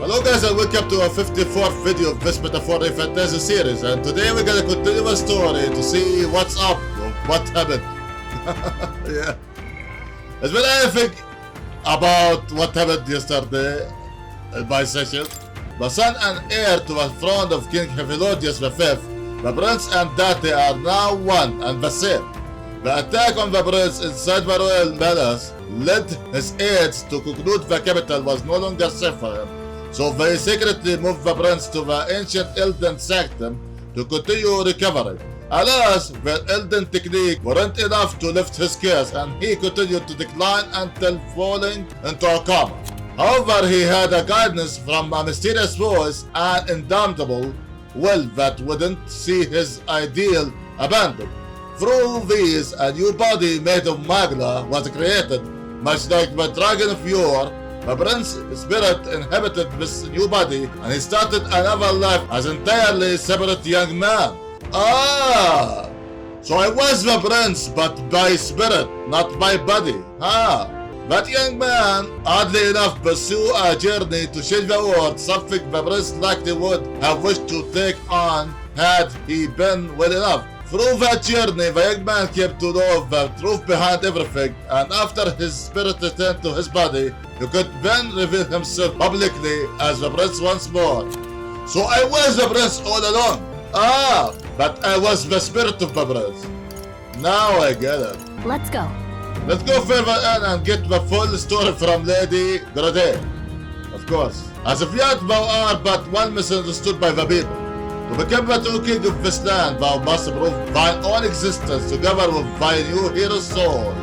Hello guys and welcome to our 54th video of this Metaphor ReFantazio series, and today we're gonna continue our story to see what's up, what happened. Yeah. Has been anything about what happened yesterday in my session? The son and heir to the throne of King Helvidius V, the prince and deity are now one and the same. The attack on the prince inside the royal palace led his aides to conclude the capital was no longer safe for him. So they secretly moved the prince to the ancient Elden sanctum to continue recovery. Alas, the Elden technique weren't enough to lift his case, and he continued to decline until falling into a coma. However, he had a guidance from a mysterious voice and indomitable will that wouldn't see his ideal abandoned. Through these, a new body made of magla was created, much like the dragon of yore. The prince's spirit inhabited this new body, and he started another life as an entirely separate young man. Ah! So I was the prince, but by spirit, not by body. That young man, oddly enough, pursued a journey to change the world, something the prince likely would have wished to take on had he been well enough. Through that journey, the young man came to know the truth behind everything, and after his spirit returned to his body, he could then reveal himself publicly as the prince once more. So I was the prince all along. But I was the spirit of the prince. Now I get it. Let's go. Let's go further in and get the full story from Lady Grade. Of course. As of yet, thou art but one misunderstood by the people. To become the true king of this land, thou must prove thine own existence together with thy new hero's soul.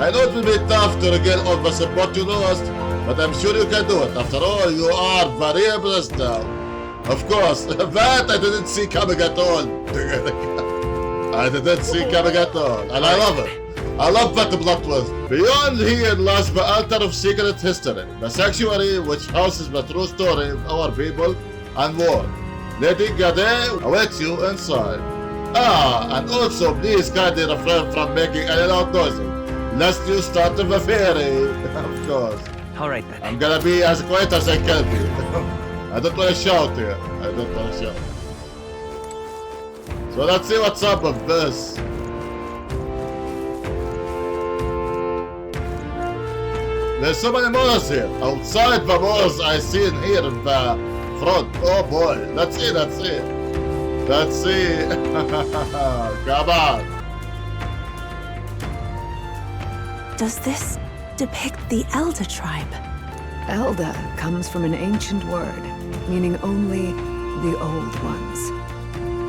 I know it will be tough to regain all the support you lost, but I'm sure you can do it. After all, you are the real prince now. Of course, that I didn't see coming at all. I didn't see coming at all, and I love it. I love that plot twist. Beyond here lies the altar of secret history, the sanctuary which houses the true story of our people and world. Lady Gade awaits you inside. And also please kindly refrain from making any loud noises, lest you start the fairy. Of course. Alright then. I'm gonna be as quiet as I can be. I don't want to shout here. I don't want to shout. So let's see what's up with this. There's so many moors here. Outside the moors I see in here in the front. Oh boy. Let's see, let's see. Let's see. Come on. Does this depict the Elder tribe? Elder comes from an ancient word, meaning only the old ones.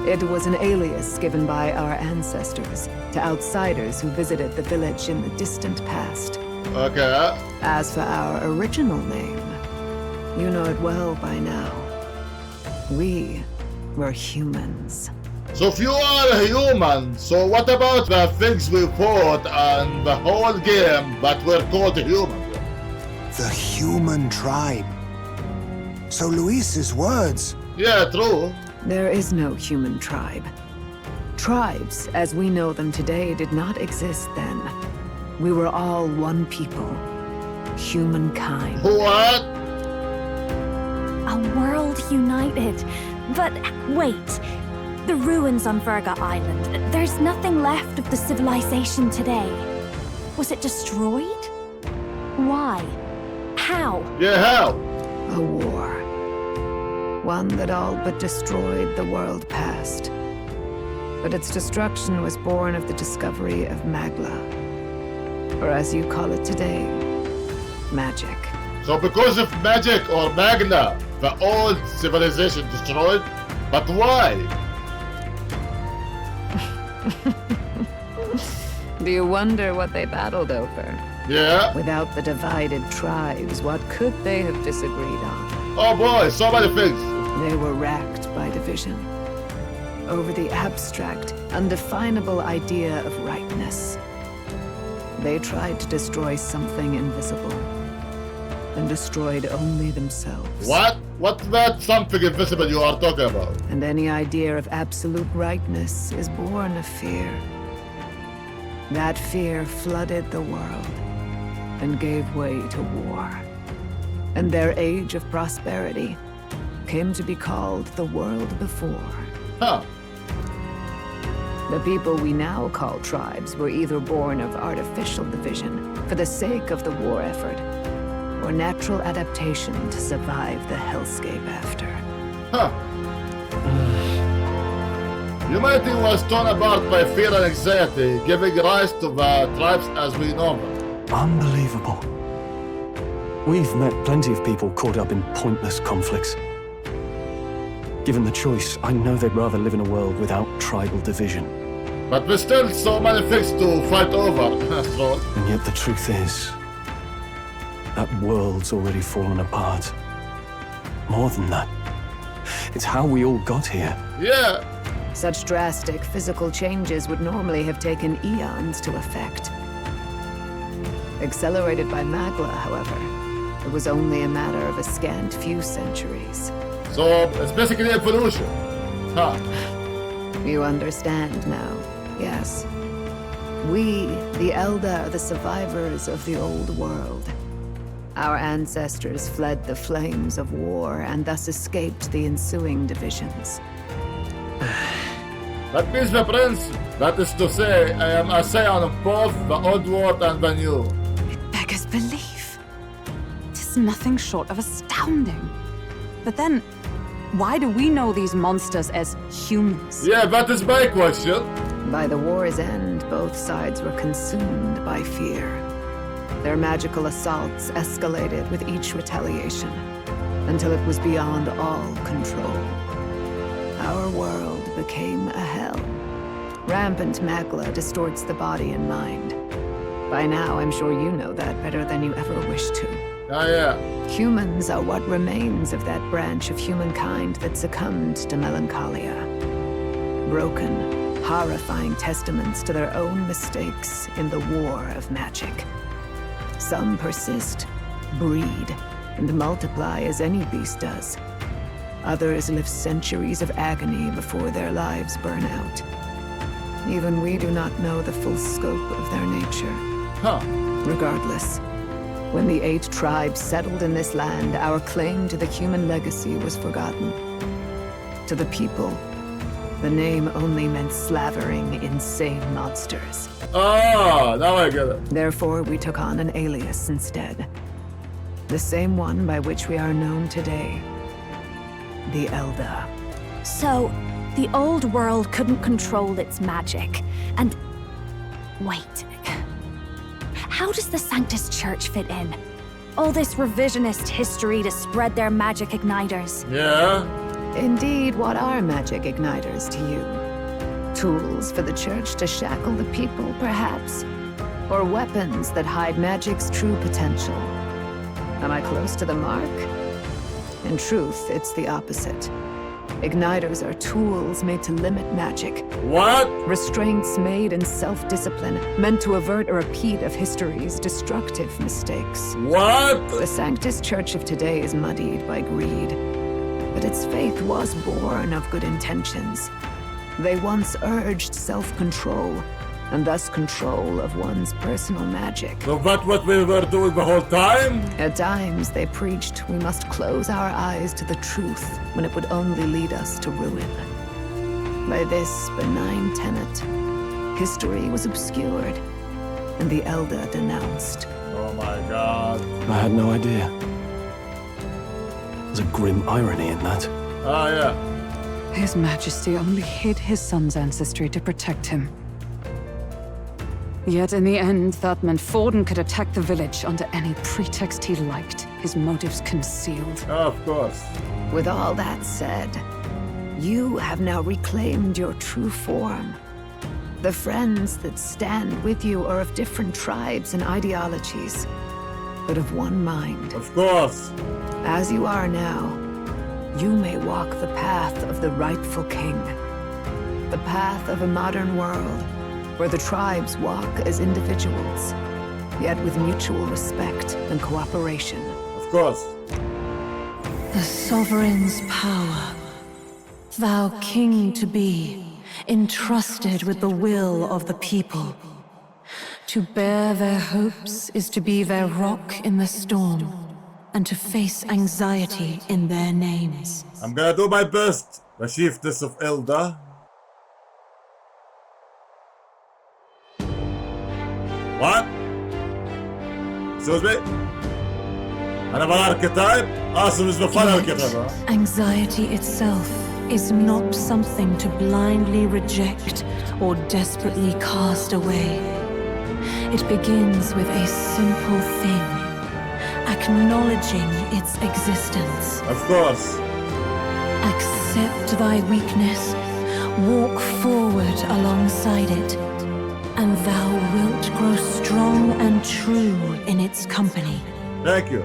It was an alias given by our ancestors to outsiders who visited the village in the distant past. Okay. As for our original name, you know it well by now. We were humans. So if you are a human, so what about the things we fought and the whole game that were called human? The human tribe. So Luis's words. Yeah, true. There is no human tribe. Tribes, as we know them today, did not exist then. We were all one people. Humankind. What? A world united. But wait. The ruins on Virga Island. There's nothing left of the civilization today. Was it destroyed? Why? How? Yeah, how? A war. One that all but destroyed the world past. But its destruction was born of the discovery of Magla. Or as you call it today, magic. So because of magic or magna, the old civilization destroyed? But why? Do you wonder what they battled over? Yeah? Without the divided tribes, what could they have disagreed on? Oh boy, so many things. They were racked by division. Over the abstract, undefinable idea of rightness. They tried to destroy something invisible, and destroyed only themselves. What? What's that something invisible you are talking about? And any idea of absolute rightness is born of fear. That fear flooded the world and gave way to war. and their age of prosperity came to be called the world before. Huh. The people we now call tribes were either born of artificial division for the sake of the war effort, or natural adaptation to survive the hellscape after. Huh. Humanity was torn apart by fear and anxiety, giving rise to the tribes as we know them. Unbelievable. We've met plenty of people caught up in pointless conflicts. Given the choice, I know they'd rather live in a world without tribal division. But there's still so many things to fight over, Stroll. And yet the truth is, that world's already fallen apart. More than that, it's how we all got here. Yeah. Such drastic physical changes would normally have taken eons to effect. Accelerated by Magla, however, it was only a matter of a scant few centuries. So, it's basically evolution. Huh. You understand now, yes. We, the Elder, are the survivors of the old world. Our ancestors fled the flames of war and thus escaped the ensuing divisions. That means the prince, that is to say, I am a scion of both the old world and the new. Beggars belief. Tis nothing short of astounding. But then, why do we know these monsters as humans? Yeah, that is my question. By the war's end, both sides were consumed by fear. Their magical assaults escalated with each retaliation, until it was beyond all control. Our world became a hell. Rampant Magla distorts the body and mind. By now, I'm sure you know that better than you ever wished to. Ah, yeah. Humans are what remains of that branch of humankind that succumbed to melancholia. Broken, horrifying testaments to their own mistakes in the war of magic. Some persist, breed, and multiply as any beast does. Others live centuries of agony before their lives burn out. Even we do not know the full scope of their nature. Huh. Regardless, when the 8 tribes settled in this land, our claim to the human legacy was forgotten. To the people, the name only meant slavering, insane monsters. Ah, now I get it. Therefore, we took on an alias instead. The same one by which we are known today. The Elder. So, the old world couldn't control its magic, and... Wait. How does the Sanctus Church fit in? All this revisionist history to spread their magic igniters. Yeah. Indeed, what are magic igniters to you? Tools for the Church to shackle the people, perhaps? Or weapons that hide magic's true potential? Am I close to the mark? In truth, it's the opposite. Igniters are tools made to limit magic. What? Restraints made in self-discipline, meant to avert a repeat of history's destructive mistakes. What? The Sanctus Church of today is muddied by greed, but its faith was born of good intentions. They once urged self-control, and thus control of one's personal magic. So that's what we were doing the whole time? At times, they preached we must close our eyes to the truth when it would only lead us to ruin. By this benign tenet, history was obscured, and the Elder denounced. Oh my god. I had no idea. There's a grim irony in that. Ah, yeah. His Majesty only hid his son's ancestry to protect him. Yet in the end, that meant Forden could attack the village under any pretext he liked, his motives concealed. Of course. With all that said, you have now reclaimed your true form. The friends that stand with you are of different tribes and ideologies, but of one mind. Of course. As you are now, you may walk the path of the rightful king. The path of a modern world, where the tribes walk as individuals, yet with mutual respect and cooperation. Of course. The sovereign's power, thou king to be, entrusted with the will of the people. To bear their hopes is to be their rock in the storm, and to face anxiety in their names. I'm gonna do my best, the chiefess of Elda. What? Excuse me? أنا بالأركيتايب؟ بالنسبة لي الكتاب. Anxiety itself is not something to blindly reject or desperately cast away. It begins with a simple thing, acknowledging its existence. Of course. Accept thy weakness, walk forward alongside it, and thou wilt grow strong and true in its company. Thank you.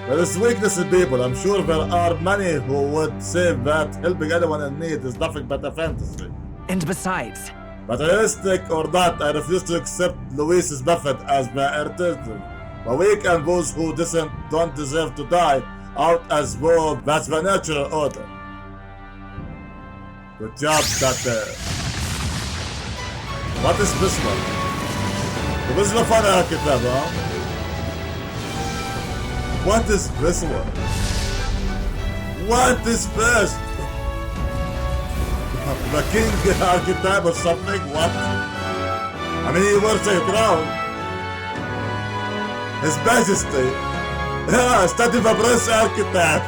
There is weakness in people. I'm sure there are many who would say that helping anyone in need is nothing but a fantasy. And besides, But realistic or not, I refuse to accept Luis's method as my alternative. The weak and those who don't deserve to die out as well. That's the natural order. Good job, Doctor. What is this one? This is the fun architect, huh? What is this one? What is this? The king archetype or something? What? I mean, he wears a crown. His Majesty. Yeah, study the prince archetype.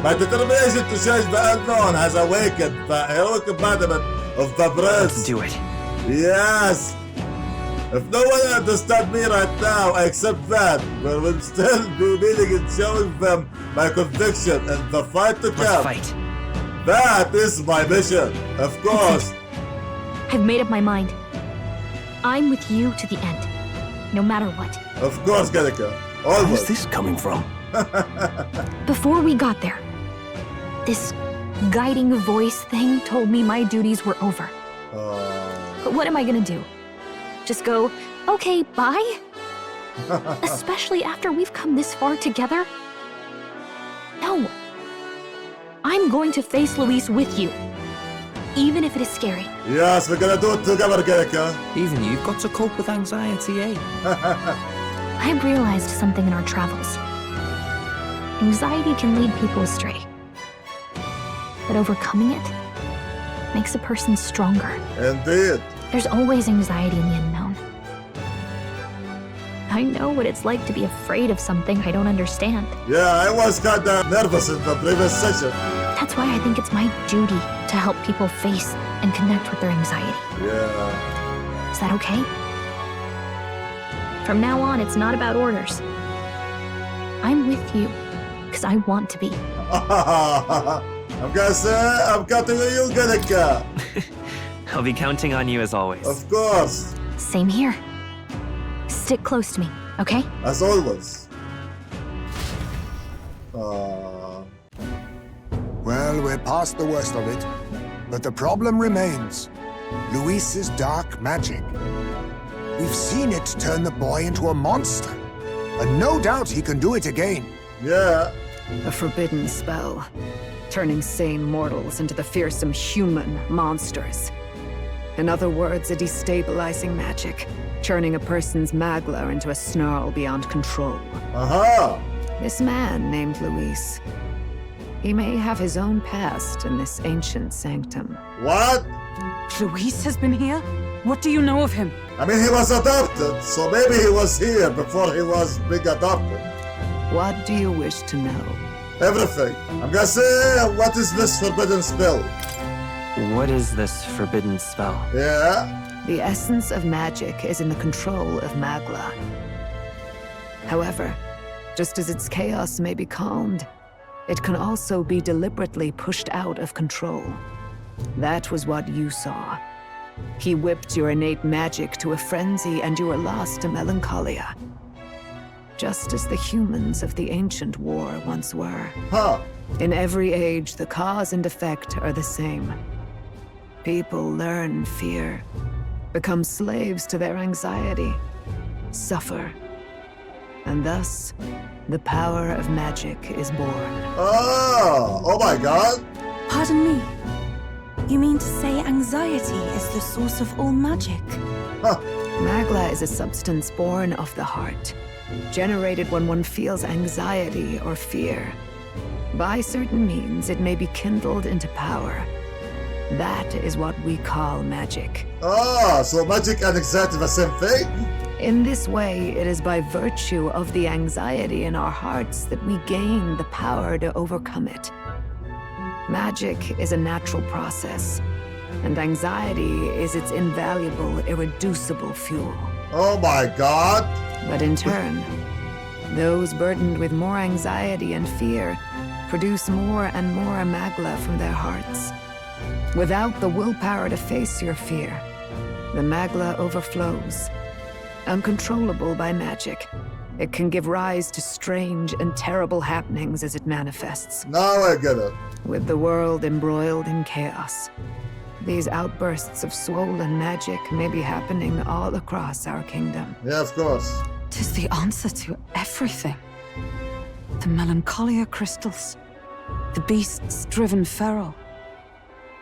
My determination to change the unknown has awakened the heroic embodiment of the prince. let's do it. Yes. If no one understands me right now, I accept that. There will still be meaning in showing them my conviction and the fight to Let's come. fight. That is my mission, of course. I've made up my mind. I'm with you to the end, no matter what. Of course, Ganika. Where's Always. this coming from? Before we got there, this guiding voice thing told me my duties were over. But what am I gonna do? Just go, okay, bye? Especially after we've come this far together? No. I'm going to face Luis with you, even if it is scary. Yes, we're gonna do it together, Ganika. Even you've got to cope with anxiety, eh? I've realized something in our travels. Anxiety can lead people astray. But overcoming it makes a person stronger. Indeed. There's always anxiety in the unknown. I know what it's like to be afraid of something I don't understand. Yeah, I was kinda nervous in the previous session. That's why I think it's my duty to help people face and connect with their anxiety. Yeah. Is that okay? From now on, it's not about orders. I'm with you, because I want to be. I'm gonna say, I'm counting on you, Ganika. I'll be counting on you as always. Of course. Same here. Stick close to me, okay? As always. Well, we're past the worst of it. But the problem remains. Luis's dark magic. We've seen it turn the boy into a monster. And no doubt he can do it again. Yeah. A forbidden spell, turning sane mortals into the fearsome human monsters. In other words, a destabilizing magic, churning a person's magla into a snarl beyond control. Aha. This man named Luis. He may have his own past in this ancient sanctum. What? Luis has been here? What do you know of him? I mean, he was adopted, so maybe he was here before he was being adopted. What do you wish to know? Everything. I'm gonna say, what is this forbidden spell? What is this forbidden spell? Yeah. The essence of magic is in the control of magla. However, just as its chaos may be calmed, it can also be deliberately pushed out of control. That was what you saw. He whipped your innate magic to a frenzy and you were lost to melancholia. Just as the humans of the ancient war once were. Huh. In every age, the cause and effect are the same. People learn fear, become slaves to their anxiety, suffer, and thus, the power of magic is born. Oh my god. Pardon me. You mean to say anxiety is the source of all magic? Huh. Magla is a substance born of the heart, generated when one feels anxiety or fear. By certain means, it may be kindled into power. That is what we call magic. Ah, so magic and anxiety the same thing? In this way, it is by virtue of the anxiety in our hearts that we gain the power to overcome it. Magic is a natural process, and anxiety is its invaluable, irreducible fuel. Oh my god! But in turn, those burdened with more anxiety and fear produce more and more magla from their hearts. Without the willpower to face your fear, the magla overflows. Uncontrollable by magic, it can give rise to strange and terrible happenings as it manifests. Now I get it. With the world embroiled in chaos, these outbursts of swollen magic may be happening all across our kingdom. Yeah, of course. 'Tis the answer to everything. The melancholia crystals, the beasts driven feral.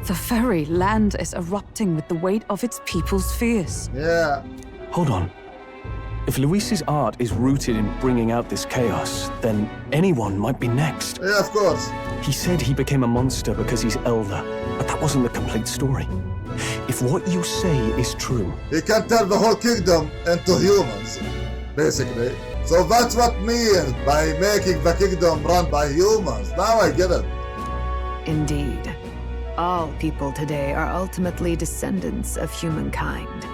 The very land is erupting with the weight of its people's fears. Yeah. Hold on. If Luis's art is rooted in bringing out this chaos, then anyone might be next. Yeah, of course. He said he became a monster because he's elder, but that wasn't the complete story. If what you say is true... He can turn the whole kingdom into humans, basically. So that's what means by making the kingdom run by humans. Now I get it. Indeed. All people today are ultimately descendants of humankind.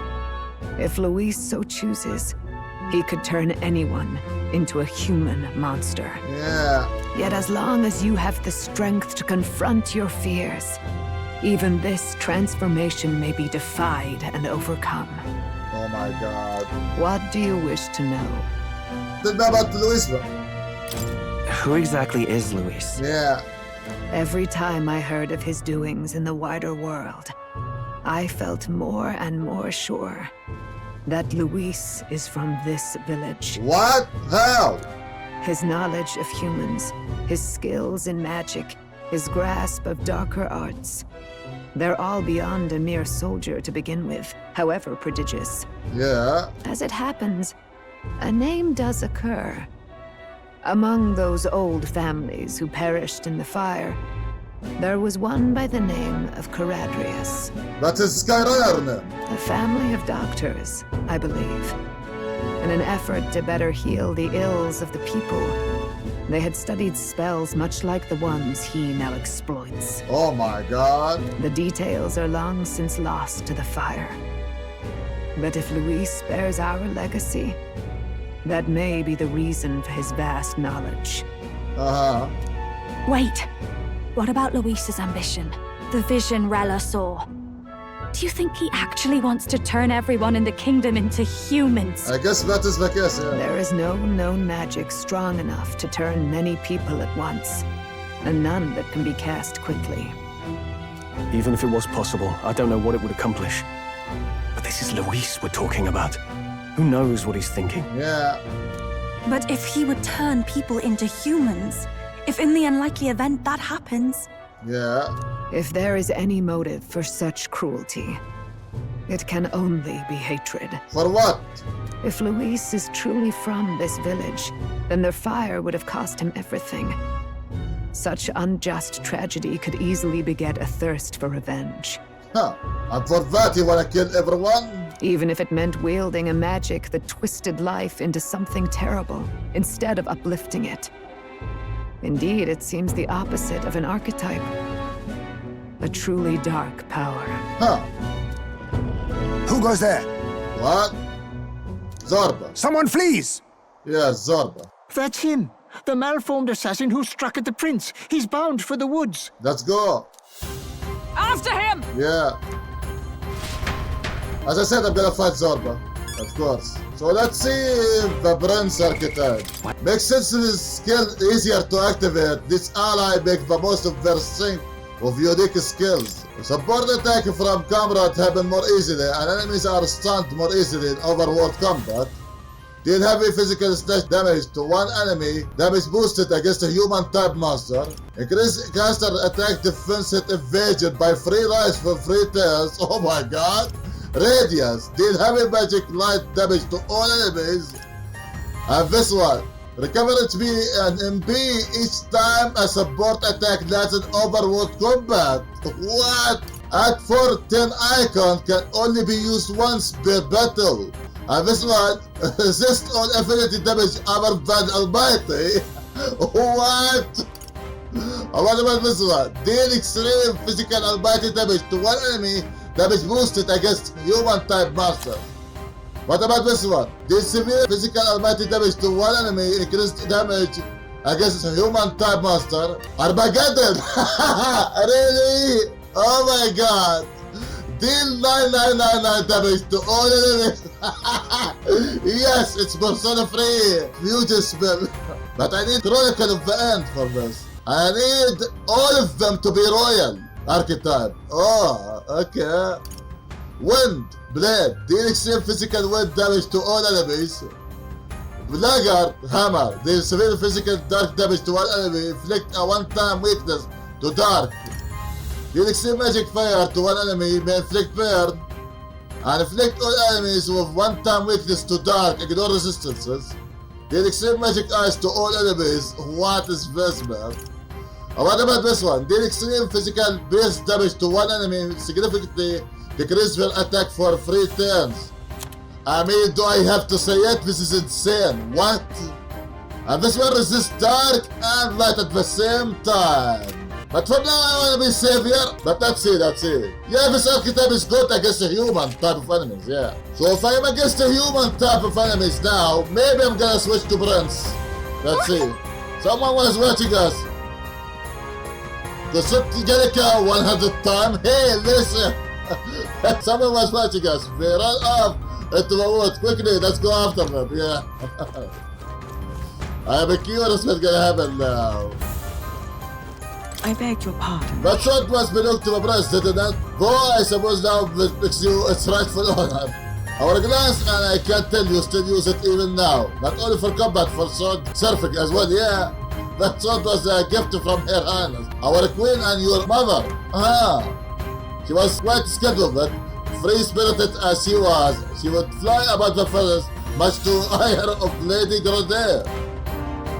If Luis so chooses, he could turn anyone into a human monster. Yeah. Yet as long as you have the strength to confront your fears, even this transformation may be defied and overcome. Oh my god. What do you wish to know? Tell me about Luis. Who exactly is Luis? Yeah. Every time I heard of his doings in the wider world, I felt more and more sure that Luis is from this village. What? How? His knowledge of humans, his skills in magic, his grasp of darker arts. They're all beyond a mere soldier to begin with, however prodigious. Yeah. As it happens, a name does occur. Among those old families who perished in the fire, there was one by the name of Caradrius. That is Skyrider name. A family of doctors, I believe. In an effort to better heal the ills of the people, they had studied spells much like the ones he now exploits. Oh my god. The details are long since lost to the fire. But if Luis bears our legacy, that may be the reason for his vast knowledge. Uh-huh. Wait. What about Luis's ambition? The vision Rella saw? Do you think he actually wants to turn everyone in the kingdom into humans? I guess that is the case, yeah. There is no known magic strong enough to turn many people at once, and none that can be cast quickly. Even if it was possible, I don't know what it would accomplish. But this is Luis we're talking about. Who knows what he's thinking? Yeah. But if he would turn people into humans, if in the unlikely event that happens... Yeah. If there is any motive for such cruelty, it can only be hatred. For what? If Luis is truly from this village, then their fire would have cost him everything. Such unjust tragedy could easily beget a thirst for revenge. Huh. And for that you wanna kill everyone? Even if it meant wielding a magic that twisted life into something terrible, instead of uplifting it. Indeed, it seems the opposite of an archetype. A truly dark power. Huh. Who goes there? What? Zorba. Someone flees! Yeah, Zorba. That's him. The malformed assassin who struck at the prince. He's bound for the woods. Let's go. After him! Yeah. As I said, I'm gonna fight Zorba. Of course. So let's see if the Prince archetype. Makes sense his skill easier to activate. This ally makes the most of their strength of unique skills. Support attack from comrade happen more easily, and enemies are stunned more easily in overworld combat. Deal heavy physical slash damage to one enemy, damage boosted against a human type monster. Increase caster attack defense hit evasion by 3 lives for 3 turns. Oh my god! Radiance, deal heavy magic light damage to all enemies. And this one, recover HP and MP each time a support attack lands in overworld combat. What? Add 410 icon can only be used once per battle. And this one, resist all affinity damage other than Almighty. What? And what about this one? Deal extreme physical Almighty damage to one enemy, damage boosted against human type monsters. What about this one? Deal severe physical Almighty damage to one enemy, increased damage against a human type monster. Armageddon! Really? Oh my god! Deal 9999 damage to all enemies! Yes, it's persona free! Fusion spell! But I need Chronicle of the End for this. I need all of them to be royal archetype. Oh, okay. Wind, blade, deal extreme physical wind damage to all enemies. Blackguard, hammer, deal severe physical dark damage to one enemy, inflict a one-time weakness to dark. Deal extreme magic fire to one enemy, may inflict burn, and inflict all enemies with one-time weakness to dark, ignore resistances. Deal extreme magic ice to all enemies. What is this, man? And what about this one? Deal extreme physical base damage to one enemy, significantly decrease their attack for 3 turns. I mean, do I have to say it? This is insane. What? And this one resists dark and light at the same time. But for now, I want to be savior. But that's it. Yeah, this archetype is good against a human type of enemies, yeah. So if I'm against a human type of enemies now, maybe I'm gonna switch to Prince. Let's see. Someone was watching us. The Jellica 100 times. Hey, listen. Someone was watching us. We run off into the woods. Quickly, let's go after them, yeah. I'm curious what's gonna happen now. I beg your pardon. That shot was belonged to the press, didn't it? Though I suppose now it makes you its rightful honor. Our glance, and I can tell you still use it even now. Not only for combat, for sword surfing as well, yeah. That sword was a gift from Her Highness, our queen and your mother. She was quite skilled with it. Free-spirited as she was, she would fly above the feathers, much to ire of Lady Grodin.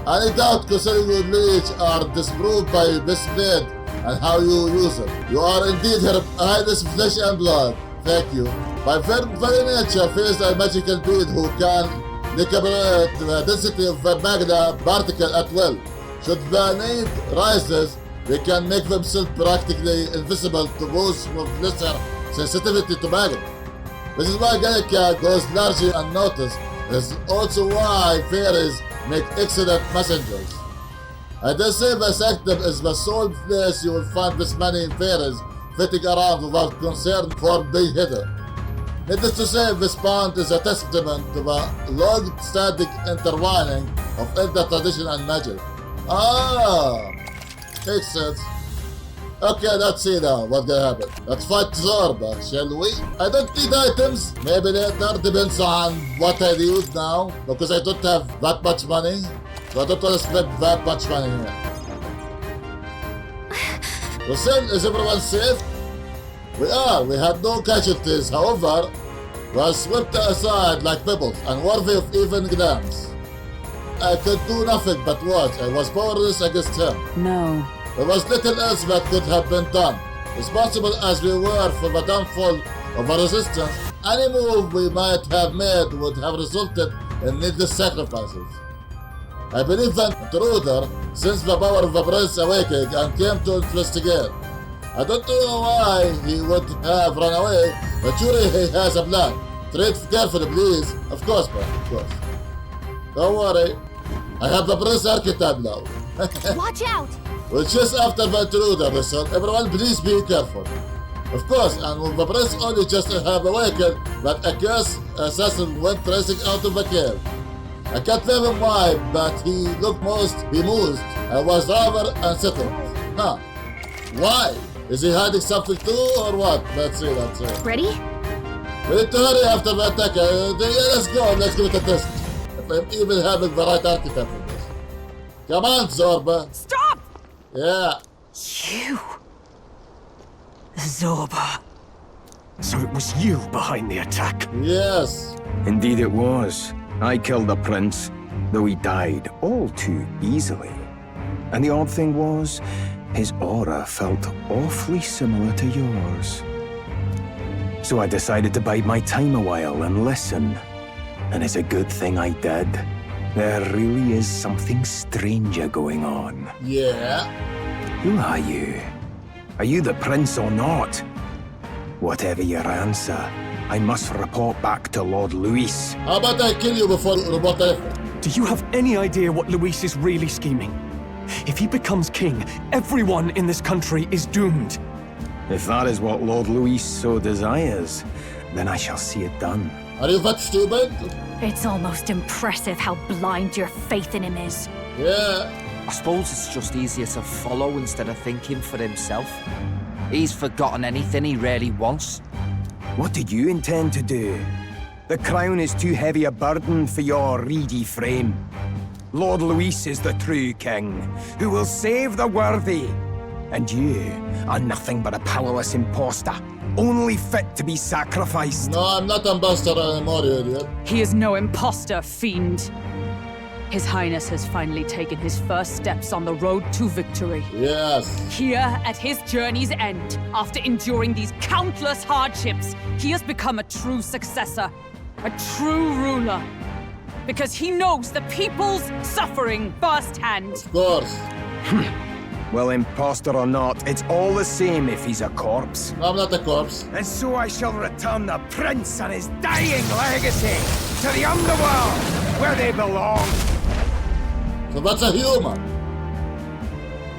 Any doubt concerning your lineage are disproved by this blade and how you use it. You are indeed Her Highness flesh and blood. Thank you. By very nature, face a magical being who can recalibrate the density of the magna particle at will. Should the need rises, they can make themselves practically invisible to those with lesser sensitivity to magnet. This is why Gallica goes largely unnoticed. This is also why fairies make excellent messengers. I dare say the sanctum is the sole place you will find this many fairies flitting around without concern for being hidden. Needless to say, this pond is a testament to the long-standing intertwining of elder tradition and magic. Makes sense. Okay, let's see now what's gonna happen. Let's fight Zorba, shall we? I don't need items. Maybe later, depends on what I need now. Because I don't have that much money. So I don't want to spend that much money here. Listen, is everyone safe? We are. We had no casualties. However, we are swept aside like pebbles and worthy of even glance. I could do nothing but watch. I was powerless against him. No. There was little else that could have been done. Responsible as we were for the downfall of our resistance, any move we might have made would have resulted in needless sacrifices. I believe that intruder sensed the power of the prince awakening and came to investigate. I don't know why he would have run away, but surely he has a plan. Tread carefully, please. Of course, man, of course. Don't worry. I have the prince archetype now. Watch out! We'll chase after the intruder, listen. Everyone, please be careful. Of course, and when the prince only just have awakened, that a cursed assassin went racing out of the cave. I can't tell him why, but he looked most bemused and was rather unsettled. Huh. Why? Is he hiding something too, or what? Let's see. Ready? We need to hurry after the attack. Let's go, let's give it a test. If I'm even having the right archetype for this. Come on, Zorba. Stop! Yeah. You. Zorba. So it was you behind the attack? Yes. Indeed it was. I killed the prince, though he died all too easily. And the odd thing was, his aura felt awfully similar to yours. So I decided to bide my time a while and listen. And it's a good thing I did. There really is something stranger going on. Yeah. Who are you? Are you the prince or not? Whatever your answer, I must report back to Lord Luis. How about I kill you before report everything? Do you have any idea what Luis is really scheming? If he becomes king, everyone in this country is doomed. If that is what Lord Luis so desires, then I shall see it done. Are you that stupid? It's almost impressive how blind your faith in him is. Yeah. I suppose it's just easier to follow instead of thinking for himself. He's forgotten anything he really wants. What do you intend to do? The crown is too heavy a burden for your reedy frame. Lord Luis is the true king, who will save the worthy. And you are nothing but a powerless imposter, only fit to be sacrificed. No, I'm not ambassador anymore, you idiot. He is no imposter, fiend. His Highness has finally taken his first steps on the road to victory. Yes. Here, at his journey's end, after enduring these countless hardships, he has become a true successor, a true ruler. Because he knows the people's suffering firsthand. Of course. Well, imposter or not, it's all the same if he's a corpse. No, I'm not a corpse. And so I shall return the prince and his dying legacy to the underworld, where they belong. So that's a human.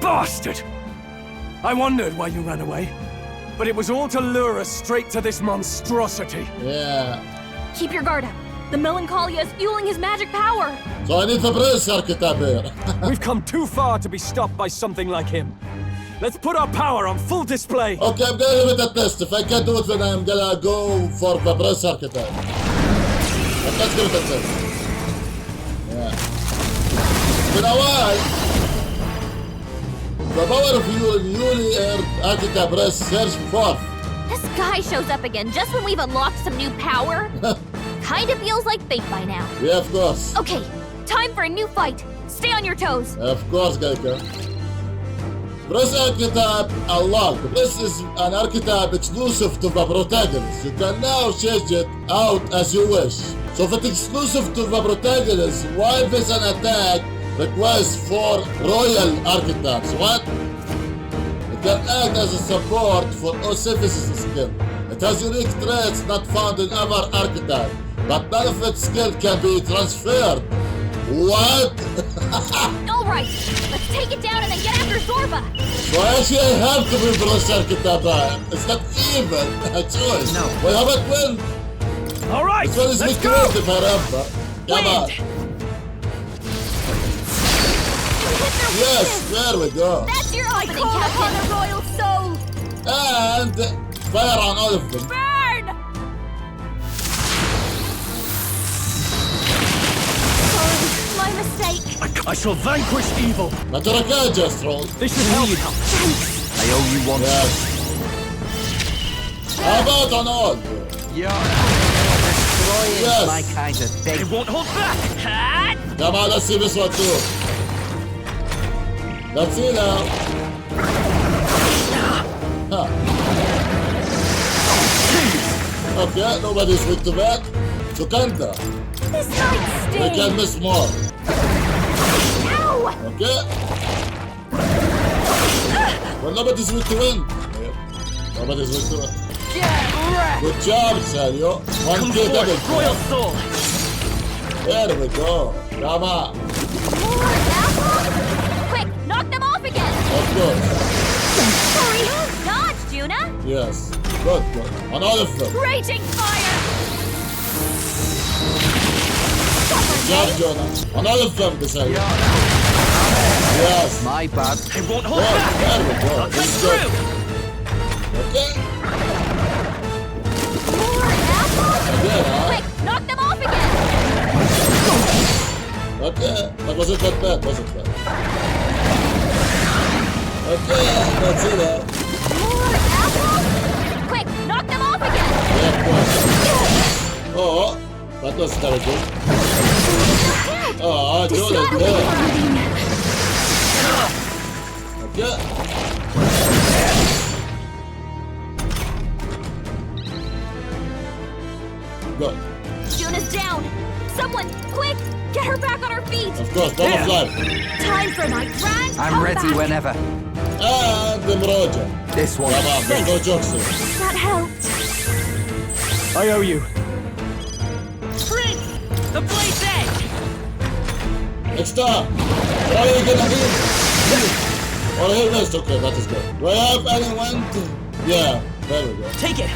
Bastard! I wondered why you ran away, but it was all to lure us straight to this monstrosity. Yeah. Keep your guard up. The Melancholia is fueling his magic power. So I need the prince archetype here. We've come too far to be stopped by something like him. Let's put our power on full display. Okay, I'm gonna give it a test. If I can't do it, then I'm gonna go for the prince archetype. But let's give it a test. Yeah. It's been a while. The power of your newly earned archetype press surge forth. This guy shows up again just when we've unlocked some new power. Kinda feels like fate by now. Yeah, of course. Okay, time for a new fight. Stay on your toes. Of course, Gaika. Press archetype unlocked. This is an archetype exclusive to the protagonist. You can now change it out as you wish. So if it's exclusive to the protagonist, why does an attack request 4 royal archetypes? What? It can act as a support for all services skill. It has unique traits not found in other archetype, but none of its skill can be transferred. What? Alright, let's take it down and then get after Zorba. So actually I have to be Bruce archetype. It's not even a choice. No. Well, how about wind? All right, This one is let's weak go. to wind if I remember. Come on. Yes, there we go. That's your opening, Captain. On a royal soul. And fire on all of them. Burn! Sorry, my mistake. I shall vanquish evil. But you're a guy, just roll. This should help. I owe you one. Yes. How about on all? Destroying Yes. my kind of thing. Won't hold back. Come on, let's see this one too. Let's see now. Huh. Okay, nobody's weak to that. So Kanta, This might we sting. can miss more. Ow! Okay? Well, nobody's weak to win. Yep. Nobody's weak to win. Good job, Sergio. 1K double. Royal soul. There we go. Come on. More apples? Quick, knock them off again. Of course. Sorry. Dodge, Juna. Yes. Good, good. On all of them. Raging fire. Good job, Jonah. On all of them, Sergio. Yes. My bad. It won't hold Good. back. There we go. This is good. Okay? More apples? Again, huh? Quick, knock them off again. Okay. That wasn't that bad, was it? Okay, that's it. More apples? Quick, knock them off again. Oh, that was terrible. Oh, John is dead. Okay. Good. Juna's down. Someone, quick, get her back on her feet. Of course, ball of life. Time for my grand I'm ready comeback. whenever. And the Mroja. This one. Come on, there's no jokes here. That helped. I owe you. The blade's edge! Next time. What are you gonna do? Oh, here it is. Okay, that is good. Do I have anyone to... Yeah, there we go. Take it!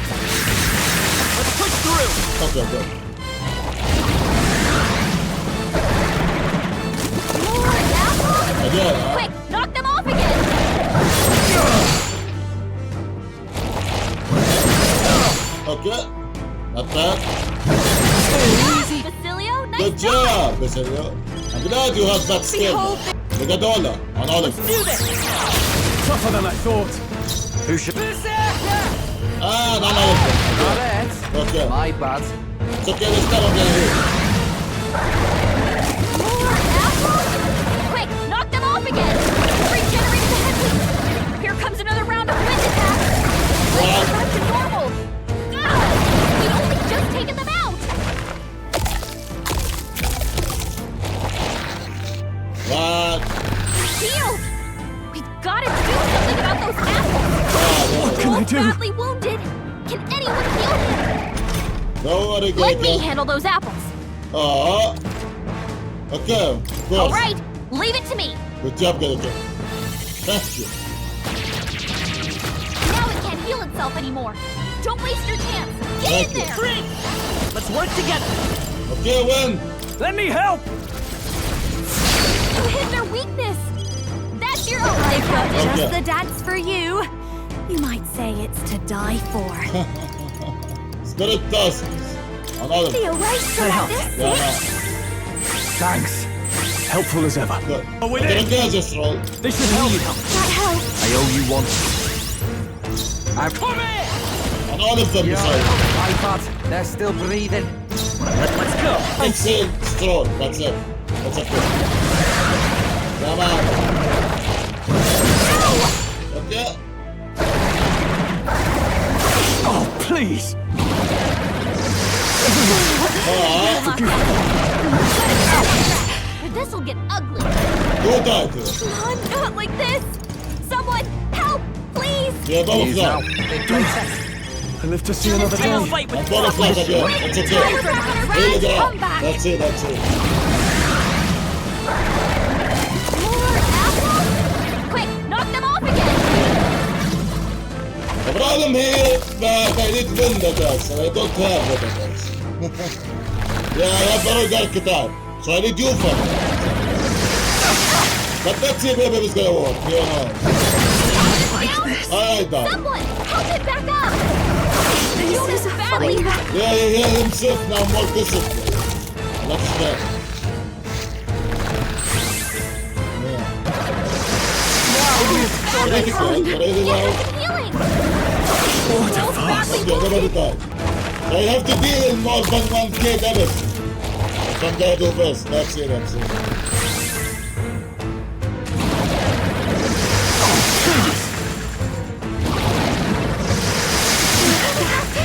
Let's push through! Okay, good. More apples. Again, Quick, knock them off again. Okay. Not bad. Basilio, nice Good job, Basilio. I'm glad you have that skill. Megadola on all of them. Tougher than I thought. Who should... Ah, none of them. Got it. Okay. My bad. It's okay, this time I'm gonna hit. More apples. Quick, knock them off again. Regenerate the headwinds. Here comes another round of wind attacks. What? Back to normal. Ah, we've only just taken them out. What? Healed. We've got to do something about those apples. What can I Wolf's do? badly wounded. Can anyone heal him? Don't worry, Let me Gregor. handle those apples. Oh. Okay, of course. All right, leave it to me. Good job, Gregor. Thank you. Now it can't heal itself anymore. Don't waste your chance. Get Thank in you. there. Let's work together! Okay, win. Let me help! You hit their weakness. That's your own. They've got Okay. just the dance for you. You might say it's to die for. Spirit dust. On all of The them. eraser at this Yeah, six. Thanks. Helpful as ever. good. with I'm it. gonna get this roll. This should help. That helps. I owe you one. I'm... On all of them, Yeah, besides. my bad. They're still breathing. Let's go! Exhale, stroll. That's it. That's it. Come on. Okay. Oh, please. This'll get ugly. Who died here? Come on, not like this. Someone, help, please. Yeah, ball of Use now. life. Big blade test. I live to see another day. And ball of life again. That's Time okay. for my Here you grand go. comeback. That's it, that's it. More apples. Quick, knock them off again. The problem here that I need wind attacks and I don't have wind attacks. Yeah, I have Baroque Archetype, so I need you for it. But let's see if it's gonna work. You know. Alright, done. Someone, help him back up. This is badly hurt. Yeah, he healed himself now more discipline. Let's go. Ready now? Healing. What a farce. Okay, nobody died. So I have to deal in more than 1k damage. So I'm gonna do first. That's it, that's it.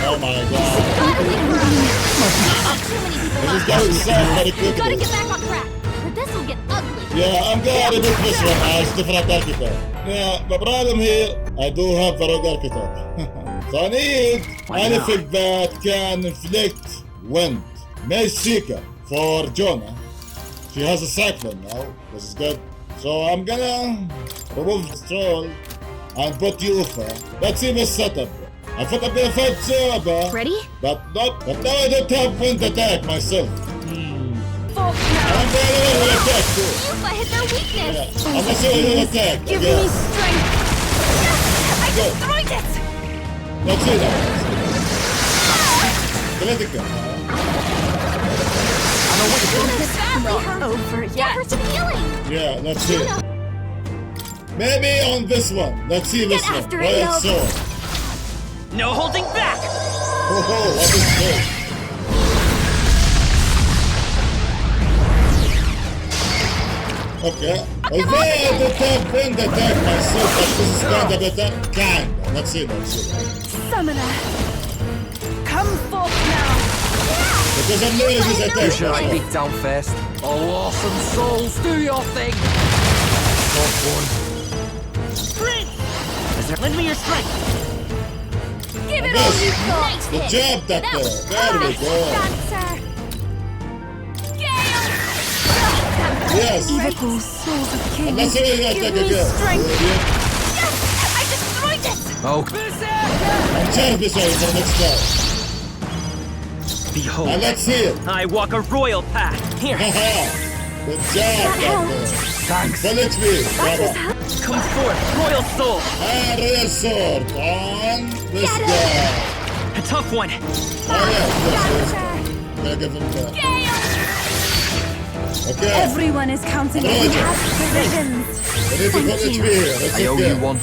Oh my god. This is going south very You gotta quickly. get back on track, or this'll get ugly. Yeah, I'm gonna remove this one as different archetype. Yeah, the problem here, I do have the rogue archetype. So I need anything that can inflict wind. Mage Seeker for Jonah. She has a cyclone now. This is good. So I'm gonna remove Stroll and put Yufa. Let's see the setup. I thought I'm gonna fight Zoba. Ready? But not. But now I don't have wind attack myself. I'm gonna attack too. Yufa hit their weakness. Yeah, I'm gonna attack. Give Yeah. me strength. I destroyed it. Let's see that. Critical. This badly hurt. Over yet. Get her some healing. Yeah, let's see. Maybe on this one. Let's see this one. after it, Right, Yob. so. No holding back! Oh, what is this? Okay. Although I don't have wind attack myself, but this is kind of attack. Kinda. Let's see. Summoner, come forth now. Because I'm doing this Who attack. should I beat down first? Oh, awesome souls, do your thing! Top one. Lend me your strength. Give it all Yes. you've got. Good job, Doctor. There we go. Dancer. Gale. Yes. Evil souls of And kings. that's how you gotta Give take me again. strength. Yeah. Yes, I destroyed it. Oh, I'm trying to be sorry for next time. Behold, Now let's see it. I walk a royal path. Here, Haha. Good job, Doctor. thanks. Well, it's me. Bravo. come forth, royal soul. And real sword on this Get guy. A tough one. Oh, yes. Gotta give him that. Gale. Okay. Everyone is counting on Roger. the provisions. We need to put HP here. Let's I see owe there. you one.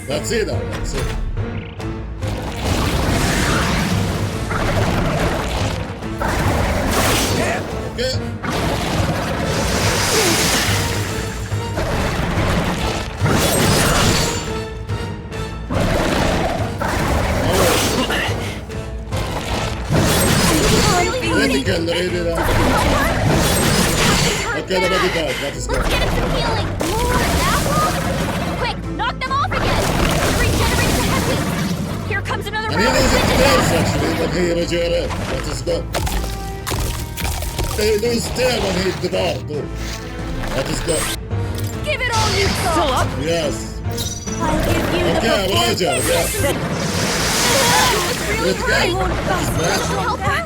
Let's see that. Let's see. Okay. Critical, really that. Okay, nobody died. That is good. Let's get him some healing. More apples. Quick, knock them off again. Regenerate the heavy. Here comes another And he round of loses wind tails attack. actually when he regenerates. That is good. He loses tail when he devours too. That is good. Give it all you've got. Still up? Yes. I'll give you the Okay, before Roger. Yeah. Really Let's hurt. go. Won't bust. Yeah. Help her.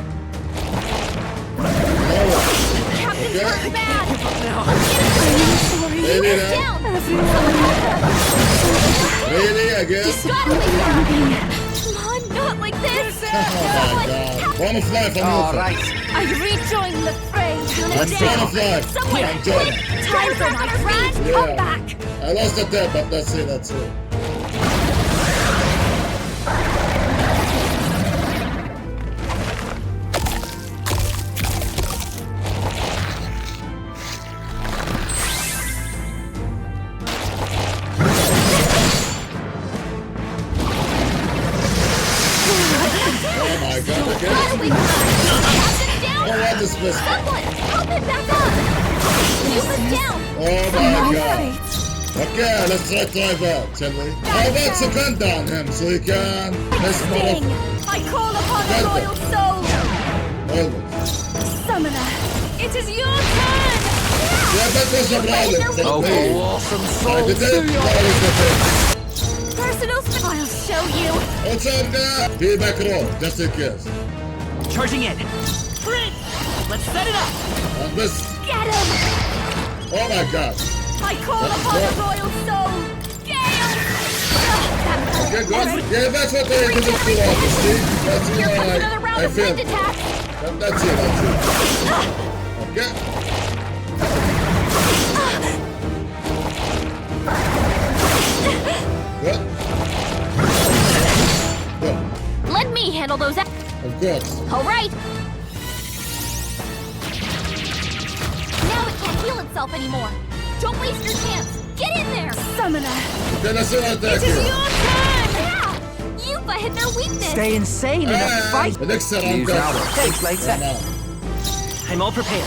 No. Captain's Okay. hurt bad. Really He's now? down. Someone help her. Really again? Gotta leave her. Come on, not like this. Oh my god. One of life on All you. right. I rejoin the fray. That's one of life. Someone I'm joining. time for my friend. Yeah. Come back. I lost the tail, but that's it. That's it. Oh my god, again? Following her. Captain down. Oh, what is this? Someone help him back up. He was down. Oh my god. Okay, let's try back, shall we? How about second down him so he can mess more Sting. of I call upon the Delta. royal soul. almost. Summoner, it is your turn. Yeah, that was the problem for Oh, me. awesome I souls, did do it. your That was the thing. Personal I'll show you. What's up, guy? Be back row, just in case. Charging in. Prince, let's set it up. And this. Get him. Oh my god. I call That's upon good. the royal soul. Gale. Okay, good. Yeah, that's what they did it too long, you see? That's Here comes why another round I of wind failed. attack. That's it, that's it. Okay. Good. Good. Let me handle those. Of course. All right. Now it can't heal itself anymore. Don't waste your chance. Get in there. Summoner. Okay, let's see what It attack is here. your turn. Yeah. You've hit their weakness. Stay insane in a fight. The next round. Use now. Thanks, later. I'm all prepared.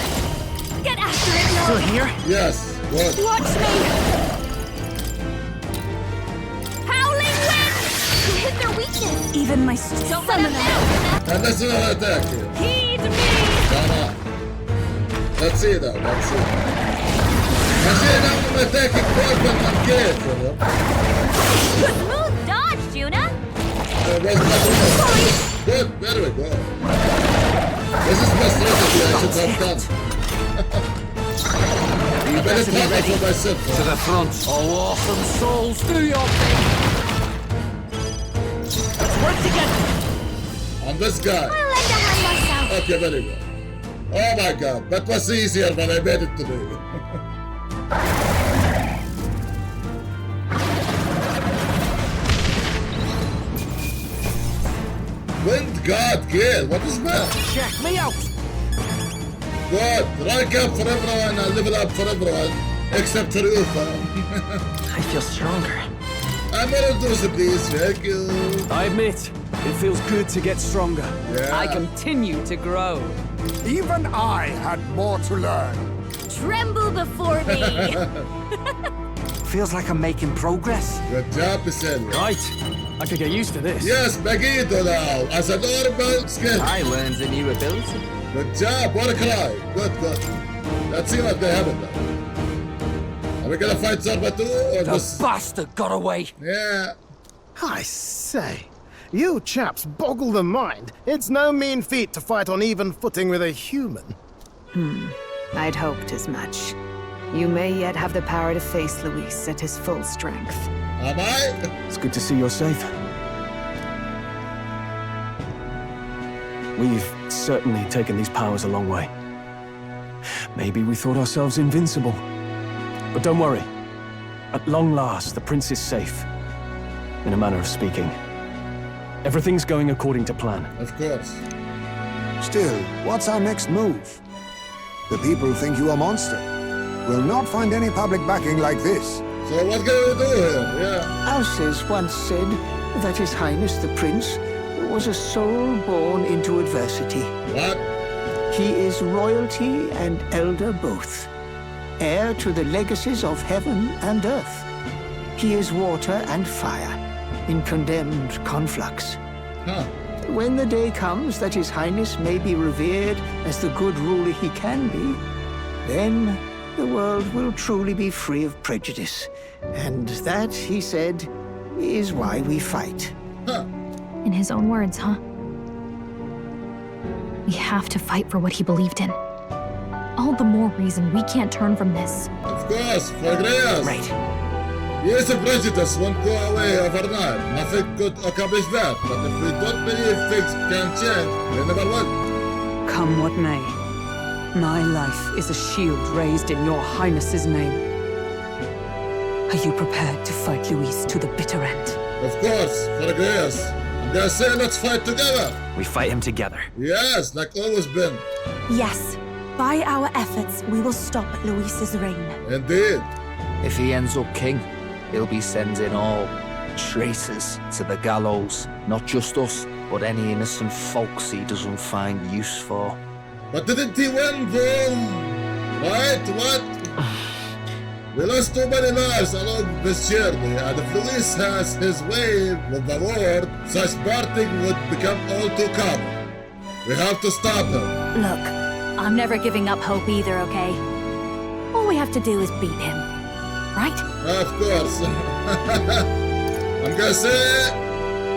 Get after it, Still no. here? Yes. Good. Watch me. Howling wind. You hit their weakness. Even my don't let them down. And let's see what attack here. Heed me. Come on. Let's see that. Let's see. I see now I'm attacking Broadman and Gate, you know. Smooth dodge, Juna. Where's my Sorry. Good. Very good. This is my strategy I should have done. I better to be talk ready. for myself. To the front. Oh, awesome souls, do your thing. Let's work together. And this guy. I like to hand myself. Okay, very good. Oh my god, that was easier than I made it to be. Wind God Gale, what is that? Check me out. Good. Rank up for everyone and level up for everyone. Except for you, fam. I feel stronger. I'm gonna do this, please. Thank you. I admit, it feels good to get stronger. Yeah. I continue to grow. Even I had more to learn. Tremble before me! Feels like I'm making progress. Good job, Piselli. Right. I could get used to this. Yes, Magito now, as a normal skill. I learned a new ability. Good job, what a cry. Good. Let's see what they have now. Are we gonna fight Zorba too, or The just... bastard got away. Yeah. I say, you chaps boggle the mind. It's no mean feat to fight on even footing with a human. I'd hoped as much. You may yet have the power to face Luis at his full strength. Am I? It's good to see you're safe. We've certainly taken these powers a long way. Maybe we thought ourselves invincible. But don't worry. At long last, the prince is safe. In a manner of speaking. Everything's going according to plan. Of course. Still, what's our next move? The people think you a monster. We'll not find any public backing like this. So what can we do here? Yeah. Alces once said that His Highness the Prince was a soul born into adversity. What? He is royalty and elder both, heir to the legacies of heaven and earth. He is water and fire, in condemned conflux. Huh. When the day comes that His Highness may be revered as the good ruler he can be, then the world will truly be free of prejudice. And that, he said, is why we fight. Huh. In his own words, huh? We have to fight for what he believed in. All the more reason we can't turn from this. Of course, for Greyas. Right. Yes, a prejudice won't go away overnight. Nothing could accomplish that. But if we don't believe things can change, we never will. Come what may. My life is a shield raised in your highness's name. Are you prepared to fight Luis to the bitter end? Of course, for Greyas. I'm gonna say let's fight together. We fight him together. Yes, like always been. Yes. By our efforts, we will stop Luis's reign. Indeed. If he ends up king, he'll be sending all traitors to the gallows. Not just us, but any innocent folks he doesn't find use for. But didn't he win, though? Right? What? We lost too many lives along this journey, and if Luis has his way with the Lord, such parting would become all too common. We have to stop him. Look, I'm never giving up hope either, okay? All we have to do is beat him. Right? Of course. I'm gonna say,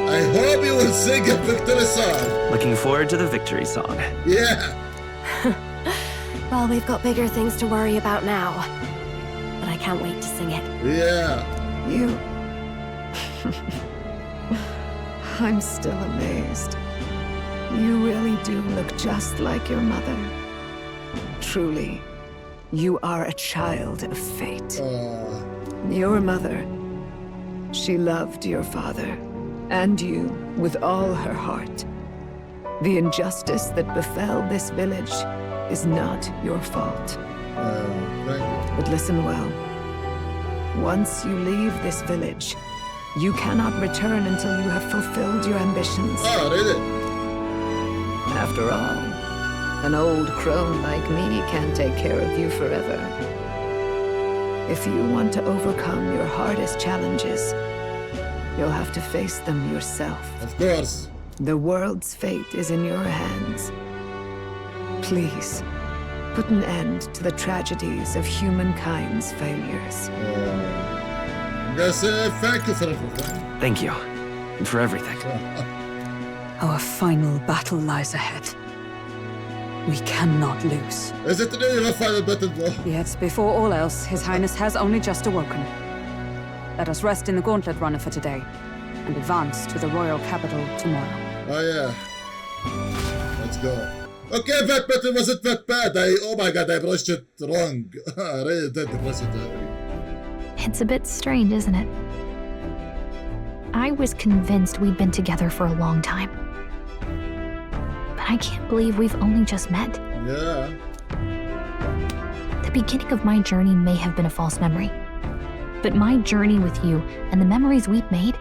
I hope you will sing a victory song. Looking forward to the victory song. Yeah. Well, we've got bigger things to worry about now. But I can't wait to sing it. Yeah. You... I'm still amazed. You really do look just like your mother. Truly, you are a child of fate. Your mother, she loved your father, and you with all her heart. The injustice that befell this village is not your fault. Thank you. But listen well. Once you leave this village, you cannot return until you have fulfilled your ambitions. Oh, really? After all, an old crone like me can't take care of you forever. If you want to overcome your hardest challenges, you'll have to face them yourself. Of course. The world's fate is in your hands. Please, put an end to the tragedies of humankind's failures. I'm gonna say thank you for everything. Thank you. And for everything. Our final battle lies ahead. We cannot lose. Is it really the final battle, bro? Yet, before all else, His Highness has only just awoken. Let us rest in the Gauntlet Runner for today, and advance to the royal capital tomorrow. Oh, yeah. Let's go. Okay, that battle wasn't that bad. Oh my god, I brushed it wrong. I really did brush it wrong. It's a bit strange, isn't it? I was convinced we'd been together for a long time. But I can't believe we've only just met. Yeah. The beginning of my journey may have been a false memory. But my journey with you and the memories we've made,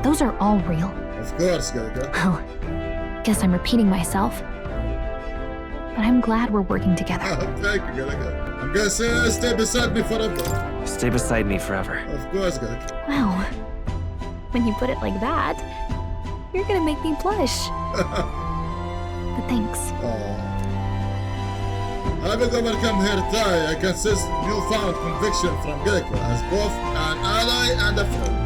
those are all real. Of course, Gallica. Well, guess I'm repeating myself. But I'm glad we're working together. Thank you, Gallica. I'm gonna say stay beside me forever. Stay beside me forever. Of course, Gallica. Well, when you put it like that, you're gonna make me blush. But thanks. Having overcome her tie, I can sense newfound conviction from Gallica as both an ally and a friend.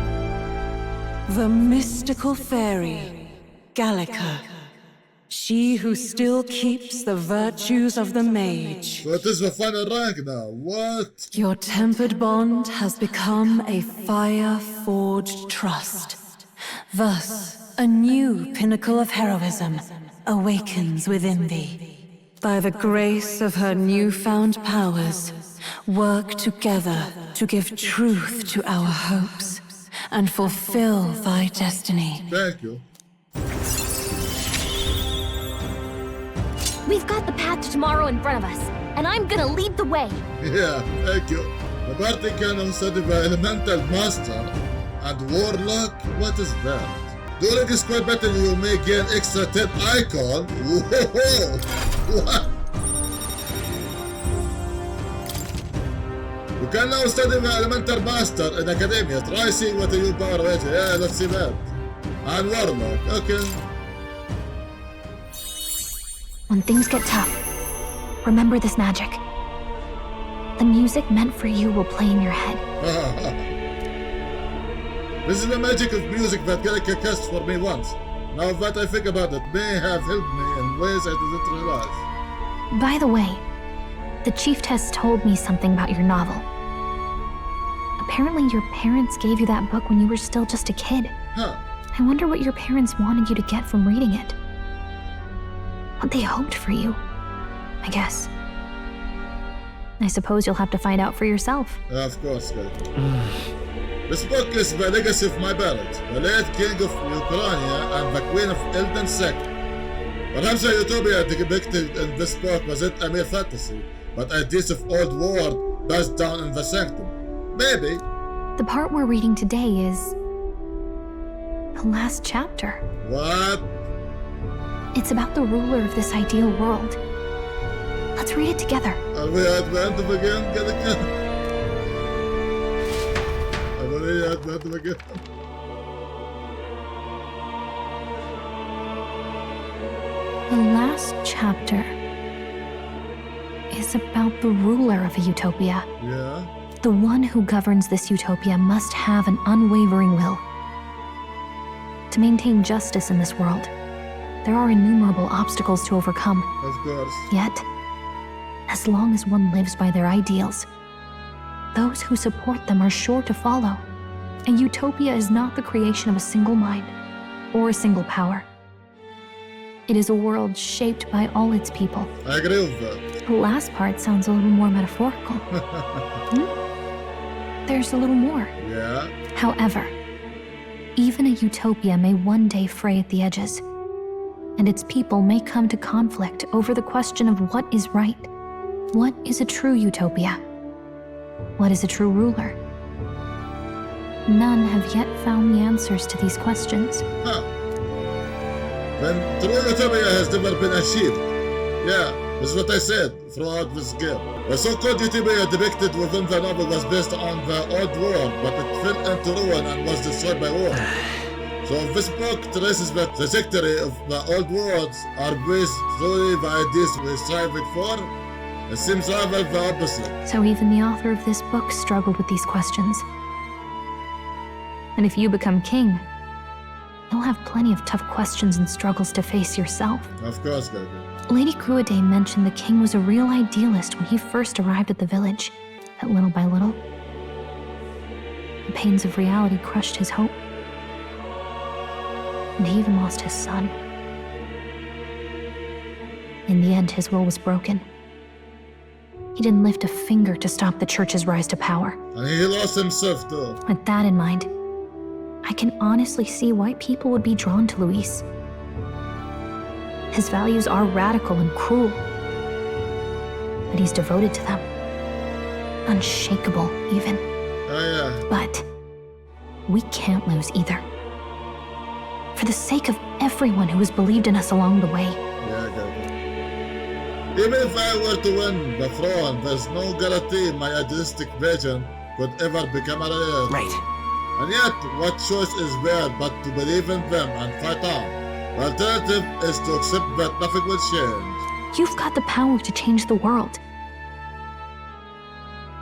The mystical fairy, Gallica. She who still keeps the virtues of the mage. So it is the final rank now. What? Your tempered bond has become a fire-forged trust. Thus, a new pinnacle of heroism awakens within thee. By the grace of her newfound powers, work together to give truth to our hopes and fulfill thy destiny. Thank you. We've got the path to tomorrow in front of us, and I'm gonna lead the way. Yeah, thank you. The party can study the elemental master and warlock. What is that? During this squad battle, you may gain extra 10 icon. Whoa! What? You can now study the elemental master in academia. Try seeing what you power rating. Yeah, let's see that. And warlock. Okay. When things get tough, remember this magic. The music meant for you will play in your head. This is the magic of music that Gallica cast for me once. Now that I think about it, may have helped me in ways I didn't realize. By the way, the chiefess told me something about your novel. Apparently your parents gave you that book when you were still just a kid. Huh. I wonder what your parents wanted you to get from reading it. What they hoped for you, I guess. I suppose you'll have to find out for yourself. Of course, Gallica. This book is the legacy of my parents, the late king of Ukraine and the queen of Elden Sect. Perhaps the utopia depicted in this book wasn't a mere fantasy, but ideas of old world passed down in the sanctum. Maybe. The part we're reading today is the last chapter. What? It's about the ruler of this ideal world. Let's read it together. Are we at the end of the game, Gallica? Are we at the end of the game? The last chapter is about the ruler of a utopia. Yeah? The one who governs this utopia must have an unwavering will. To maintain justice in this world, there are innumerable obstacles to overcome. Of course. Yet, as long as one lives by their ideals, those who support them are sure to follow. A utopia is not the creation of a single mind or a single power. It is a world shaped by all its people. I agree with that. The last part sounds a little more metaphorical. There's a little more. Yeah? However, even a utopia may one day fray at the edges, and its people may come to conflict over the question of what is right. What is a true utopia? What is a true ruler? None have yet found the answers to these questions. Huh. Then true utopia has never been achieved. Yeah, that's what I said throughout this game. The so-called utopia depicted within the novel was based on the old world, but it fell into ruin and was destroyed by war. So if this book traces the trajectory of the old worlds are based solely the ideas we're striving for, it seems rather the opposite. So even the author of this book struggled with these questions. And if you become king, you'll have plenty of tough questions and struggles to face yourself. Of course, Gaga. Lady Cruiday mentioned the king was a real idealist when he first arrived at the village, that little by little, the pains of reality crushed his hope. And he even lost his son. In the end, his will was broken. He didn't lift a finger to stop the church's rise to power. And he lost himself too. With that in mind, I can honestly see why people would be drawn to Luis. His values are radical and cruel, but he's devoted to them. unshakable, even. Oh, yeah. But we can't lose either. For the sake of everyone who has believed in us along the way. Yeah, I got it. Even if I were to win the throne, there's no guarantee my idealistic vision could ever become a reality. Right. And yet, what choice is there but to believe in them and fight on? The alternative is to accept that nothing will change. You've got the power to change the world.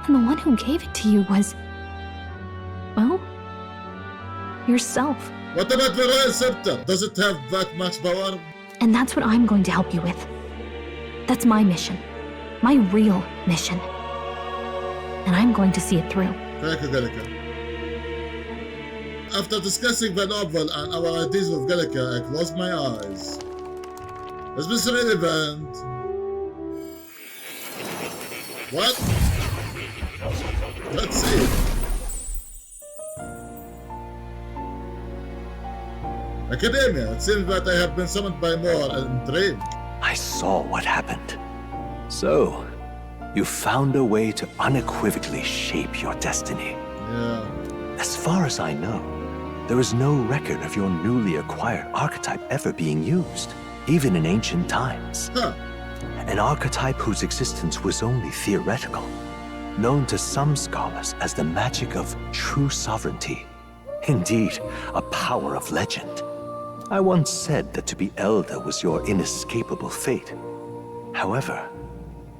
And the one who gave it to you was, well, yourself. What about the royal scepter? Does it have that much power? And that's what I'm going to help you with. That's my mission. My real mission. And I'm going to see it through. Thank you, Gallica. After discussing the novel and our ideas with Gallica, I closed my eyes. Has been an event. What? Let's see. Academia, it seems that I have been summoned by more and trained. I saw what happened. So, you found a way to unequivocally shape your destiny. Yeah. As far as I know, there is no record of your newly acquired archetype ever being used, even in ancient times. Huh. An archetype whose existence was only theoretical, known to some scholars as the magic of true sovereignty. Indeed, a power of legend. I once said that to be Elder was your inescapable fate. However,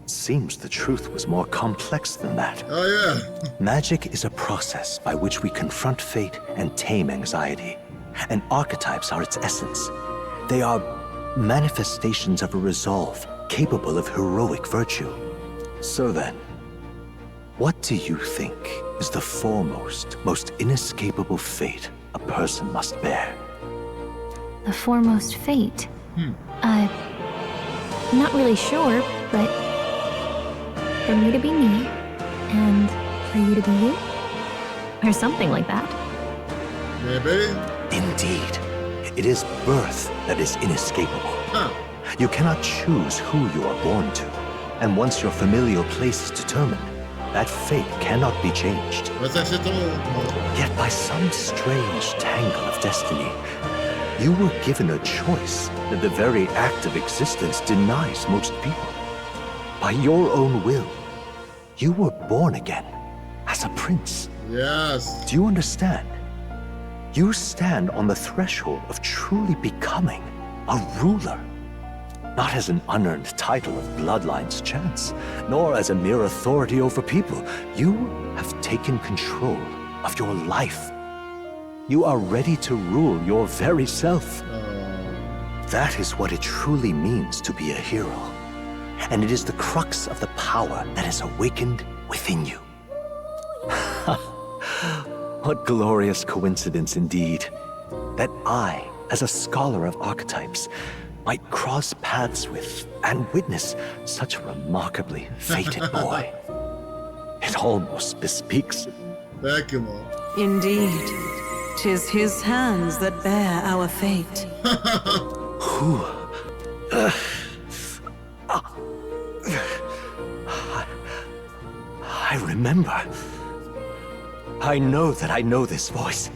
it seems the truth was more complex than that. Oh yeah. Magic is a process by which we confront fate and tame anxiety. And archetypes are its essence. They are manifestations of a resolve capable of heroic virtue. So then, what do you think is the foremost, most inescapable fate a person must bear? The foremost fate? I'm not really sure, but for me to be me, and for you to be you? Or something like that. Maybe? Indeed. It is birth that is inescapable. Huh. You cannot choose who you are born to. And once your familial place is determined, that fate cannot be changed. That's actually true. Yet by some strange tangle of destiny, you were given a choice that the very act of existence denies most people. By your own will, you were born again as a prince. Yes. Do you understand? You stand on the threshold of truly becoming a ruler. Not as an unearned title of bloodline's chance, nor as a mere authority over people. You have taken control of your life. You are ready to rule your very self. That is what it truly means to be a hero. And it is the crux of the power that is awakened within you. What glorious coincidence indeed, that I, as a scholar of archetypes, might cross paths with and witness such a remarkably fated boy. It almost bespeaks. Thank you, Mom. Indeed, 'tis his hands that bear our fate. Who? I remember. I know that I know this voice.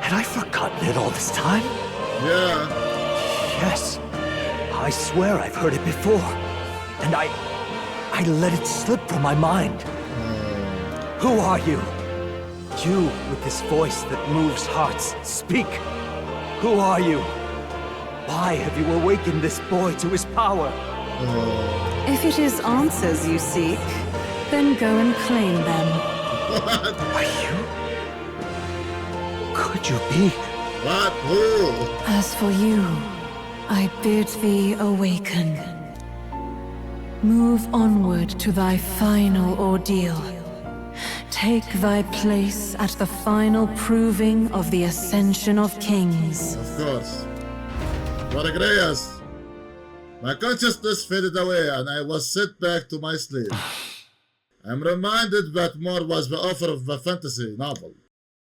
Had I forgotten it all this time? Yeah. Yes. I swear I've heard it before. And I let it slip from my mind. Who are you? You with this voice that moves hearts. Speak. Who are you? Why have you awakened this boy to his power? If it is answers you seek, then go and claim them. Are you? Could you be? What? Who? As for you, I bid thee awaken. Move onward to thy final ordeal. Take thy place at the final proving of the Ascension of Kings. Of course. What a gracious. My consciousness faded away and I was sent back to my sleep. I'm reminded that Moore was the author of the fantasy novel.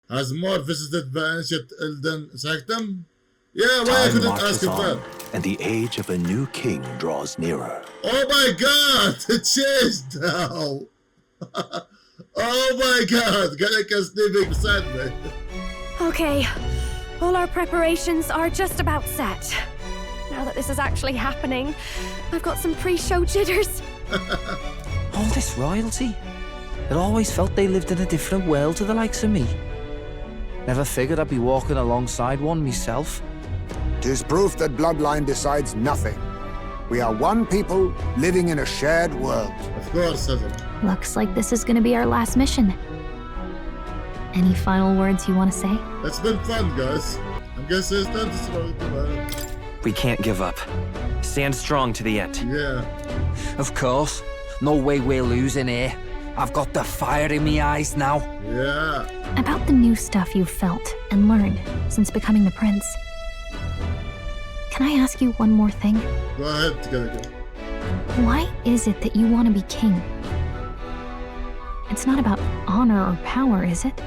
Has Moore visited the ancient Elden Sanctum? Yeah, why I couldn't ask him that? And the age of a new king draws nearer. Oh my god! It changed now! Oh my god, Ganek is sleeping beside me. Okay, all our preparations are just about set. Now that this is actually happening, I've got some pre-show jitters. All this royalty? It always felt they lived in a different world to the likes of me. Never figured I'd be walking alongside one myself. 'Tis proof that bloodline decides nothing. We are one people living in a shared world. Of course, Adam. Looks like this is gonna be our last mission. Any final words you want to say? It's been fun, guys. I'm guessing it's not strong, man. We can't give up. Stand strong to the end. Yeah. Of course. No way we're losing here. I've got the fire in my eyes now. Yeah. About the new stuff you've felt and learned since becoming the prince. Can I ask you one more thing? Go ahead, Ganek. Why is it that you want to be king? It's not about honor or power, is it?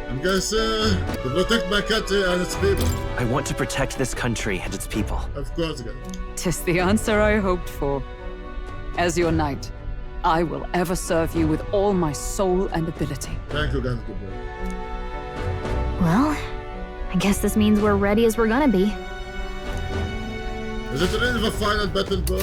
I'm guessing to protect my country and its people. I want to protect this country and its people. Of course, Ganek. 'Tis the answer I hoped for. As your knight, I will ever serve you with all my soul and ability. Thank you, Ganek. Well, I guess this means we're ready as we're gonna be. Is it really the final battle, bro?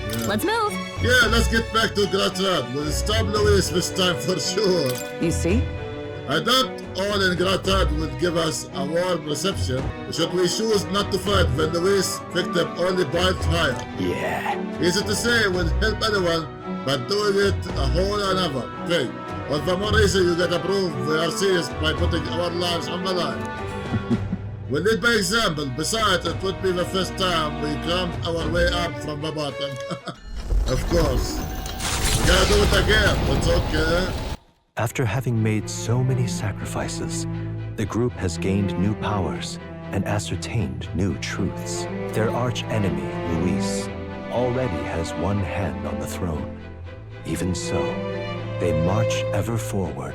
Yeah. Let's move! Yeah, let's get back to Gratad. We'll stop Louis this time for sure. You see? I doubt all in Gratad would give us a warm reception. Should we choose not to fight when Louis picked up only points higher? Yeah. Easy to say will help anyone, but doing it a whole another thing. Or for more reason you get approved we are serious by putting our lives on the line. We lead by example. Besides, it would be the first time we climbed our way up from the bottom. Of course. We gotta do it again, it's okay. After having made so many sacrifices, the group has gained new powers and ascertained new truths. Their arch-enemy, Luis, already has one hand on the throne. Even so, they march ever forward,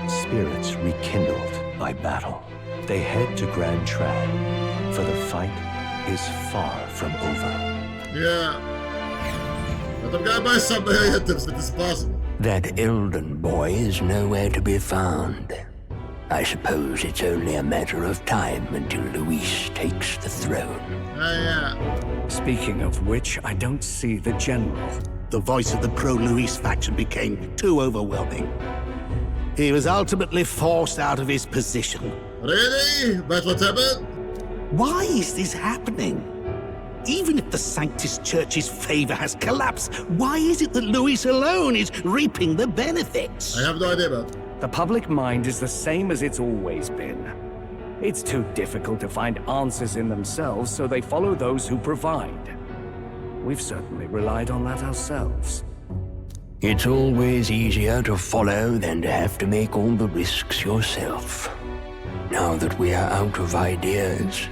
spirits rekindled by battle. They head to Grand Trad, for the fight is far from over. Yeah. But I'm gonna buy some items if it's possible. That Elden boy is nowhere to be found. I suppose it's only a matter of time until Luis takes the throne. Yeah. Speaking of which, I don't see the general. The voice of the pro-Luis faction became too overwhelming. He was ultimately forced out of his position. Really? That's what happened? Why is this happening? Even if the Sanctus Church's favor has collapsed, why is it that Luis alone is reaping the benefits? I have no idea about it. The public mind is the same as it's always been. It's too difficult to find answers in themselves, so they follow those who provide. We've certainly relied on that ourselves. It's always easier to follow than to have to make all the risks yourself. Now that we are out of ideas,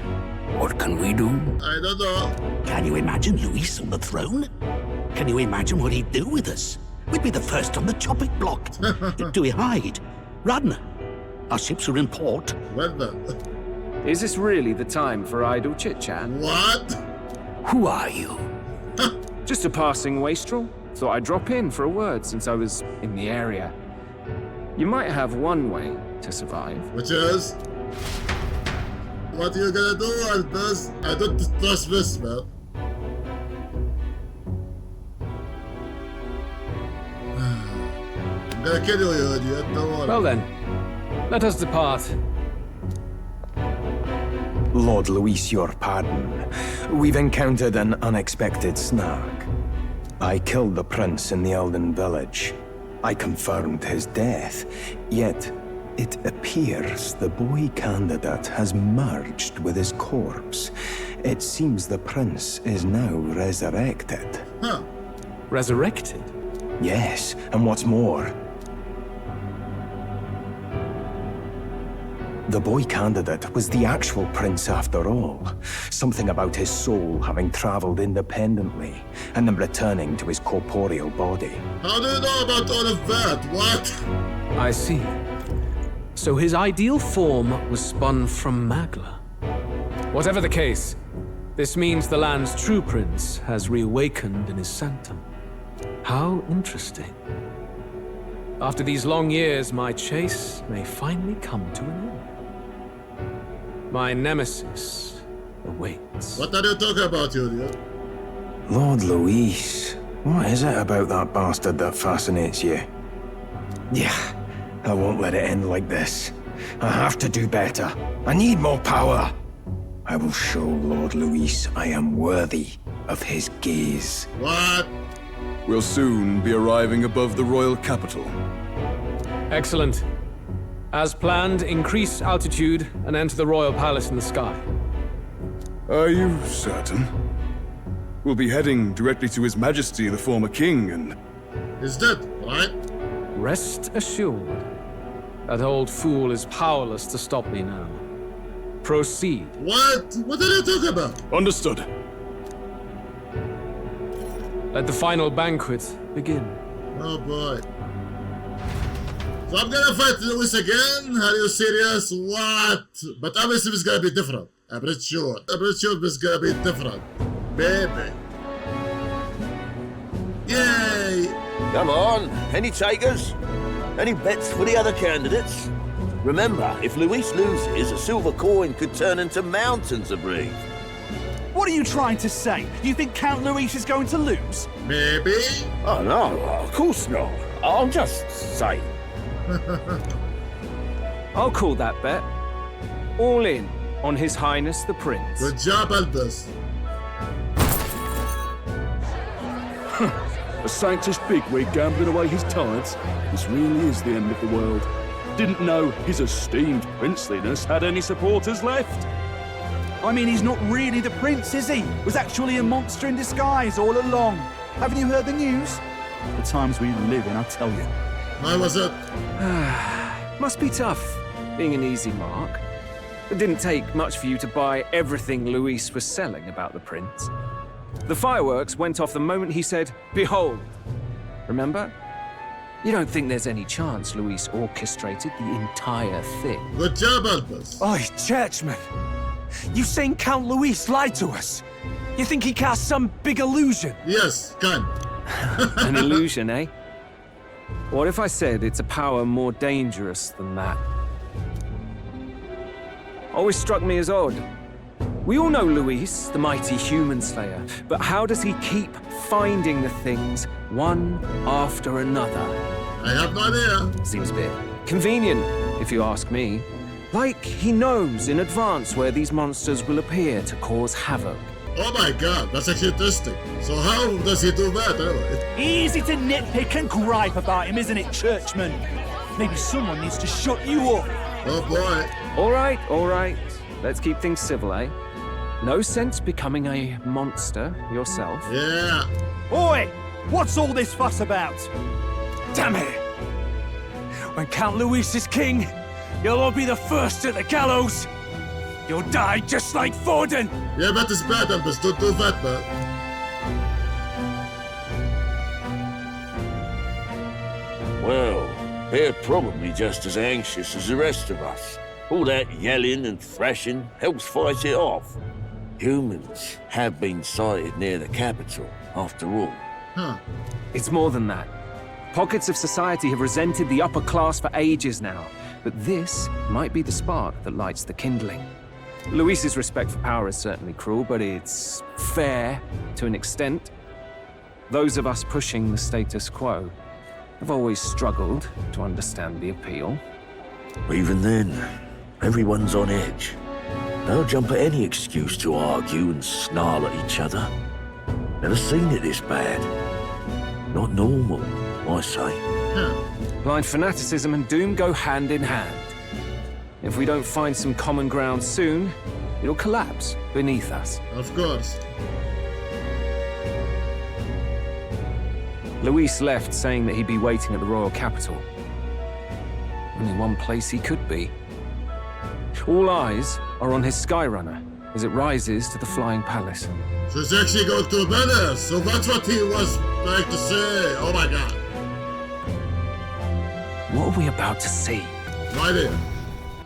what can we do? I don't know. Can you imagine Luis on the throne? Can you imagine what he'd do with us? We'd be the first on the chopping block. Do we hide? Run! Our ships are in port. What the? Is this really the time for idle chit-chat? What? Who are you? Just a passing wastrel. Thought I'd drop in for a word since I was in the area. You might have one way to survive. Which is? What are you gonna do, Albus? I don't trust this, man. I'm gonna kill you idiot, don't worry. Well then, let us depart. Lord Luis, your pardon. We've encountered an unexpected snag. I killed the prince in the Elden village. I confirmed his death, yet it appears the boy candidate has merged with his corpse. It seems the prince is now resurrected. Huh. Resurrected? Yes, and what's more, the boy candidate was the actual prince after all. Something about his soul having traveled independently and then returning to his corporeal body. How do you know about all of that? What? I see. So his ideal form was spun from Magla. Whatever the case, This means the land's true prince has reawakened in his sanctum. How interesting. After these long years, my chase may finally come to an end. My nemesis awaits. What are you talking about, Yulia? Lord Luis, what is it about that bastard that fascinates you? Yeah, I won't let it end like this. I have to do better. I need more power. I will show Lord Luis I am worthy of his gaze. What? We'll soon be arriving above the royal capital. Excellent. As planned, increase altitude and enter the royal palace in the sky. Are you certain? We'll be heading directly to His Majesty, the former king, and... He's dead, right? Rest assured. That old fool is powerless to stop me now. Proceed. What? What are you talking about? Understood. Let the final banquet begin. Oh boy. So I'm gonna fight Luis again? Are you serious? What? But obviously it's gonna be different. I'm pretty sure. It's gonna be different. Baby. Yay! Come on, any takers? Any bets for the other candidates? Remember, if Luis loses, a silver coin could turn into mountains of breeze. What are you trying to say? You think Count Luis is going to lose? Maybe? Oh no, of course not. I'm just saying. I'll call that bet. All in on His Highness the Prince. Good job, Albus. A Sanctus bigwig gambling away his talents? This really is the end of the world. Didn't know his esteemed princeliness had any supporters left. I mean, he's not really the prince, is he? Was actually a monster in disguise all along. Haven't you heard the news? The times we live in, I tell you. How was it? Must be tough, being an easy mark. It didn't take much for you to buy everything Luis was selling about the prince. The fireworks went off the moment he said, "Behold." Remember? You don't think there's any chance Luis orchestrated the entire thing? Good job, Albus. Oi, churchman! You saying Count Luis lied to us? You think he cast some big illusion? Yes, kind. An illusion, eh? What if I said it's a power more dangerous than that? Always struck me as odd. We all know Luis, the mighty human slayer, but how does he keep finding the things one after another? I have no idea. Seems a bit convenient, if you ask me. Like he knows in advance where these monsters will appear to cause havoc. Oh my god, that's actually interesting. So how does he do that anyway? Easy to nitpick and gripe about him, isn't it, churchman? Maybe someone needs to shut you up. Oh boy. All right. Let's keep things civil, eh? No sense becoming a monster yourself. Yeah. Oi! What's all this fuss about? Damn it! When Count Luis is king, you'll all be the first at the gallows. You'll die just like Forden. Yeah, that is bad, Albus. Don't do that, man. Well, they're probably just as anxious as the rest of us. All that yelling and thrashing helps fight it off. Humans have been sighted near the capital, after all. Huh. It's more than that. Pockets of society have resented the upper class for ages now, but this might be the spark that lights the kindling. Luis's respect for power is certainly cruel, but it's fair to an extent. Those of us pushing the status quo have always struggled to understand the appeal. Even then, everyone's on edge. They'll jump at any excuse to argue and snarl at each other. Never seen it this bad. Not normal, I say. Blind fanaticism and doom go hand in hand. If we don't find some common ground soon, it'll collapse beneath us. Of course. Luis left saying that he'd be waiting at the royal capital. Only one place he could be. All eyes are on his Skyrunner as it rises to the flying palace. So he's actually going to Venice. So that's what he was trying to say. Oh my god. What are we about to see? No idea.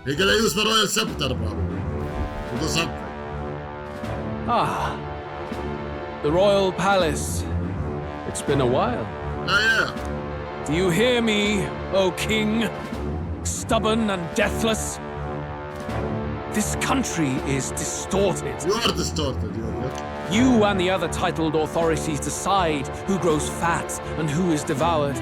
He's gonna use the royal scepter probably. To do something. Ah, the royal palace. It's been a while. Oh, yeah. Do you hear me, O king? Stubborn and deathless? This country is distorted. You are distorted, You and the other titled authorities decide who grows fat and who is devoured.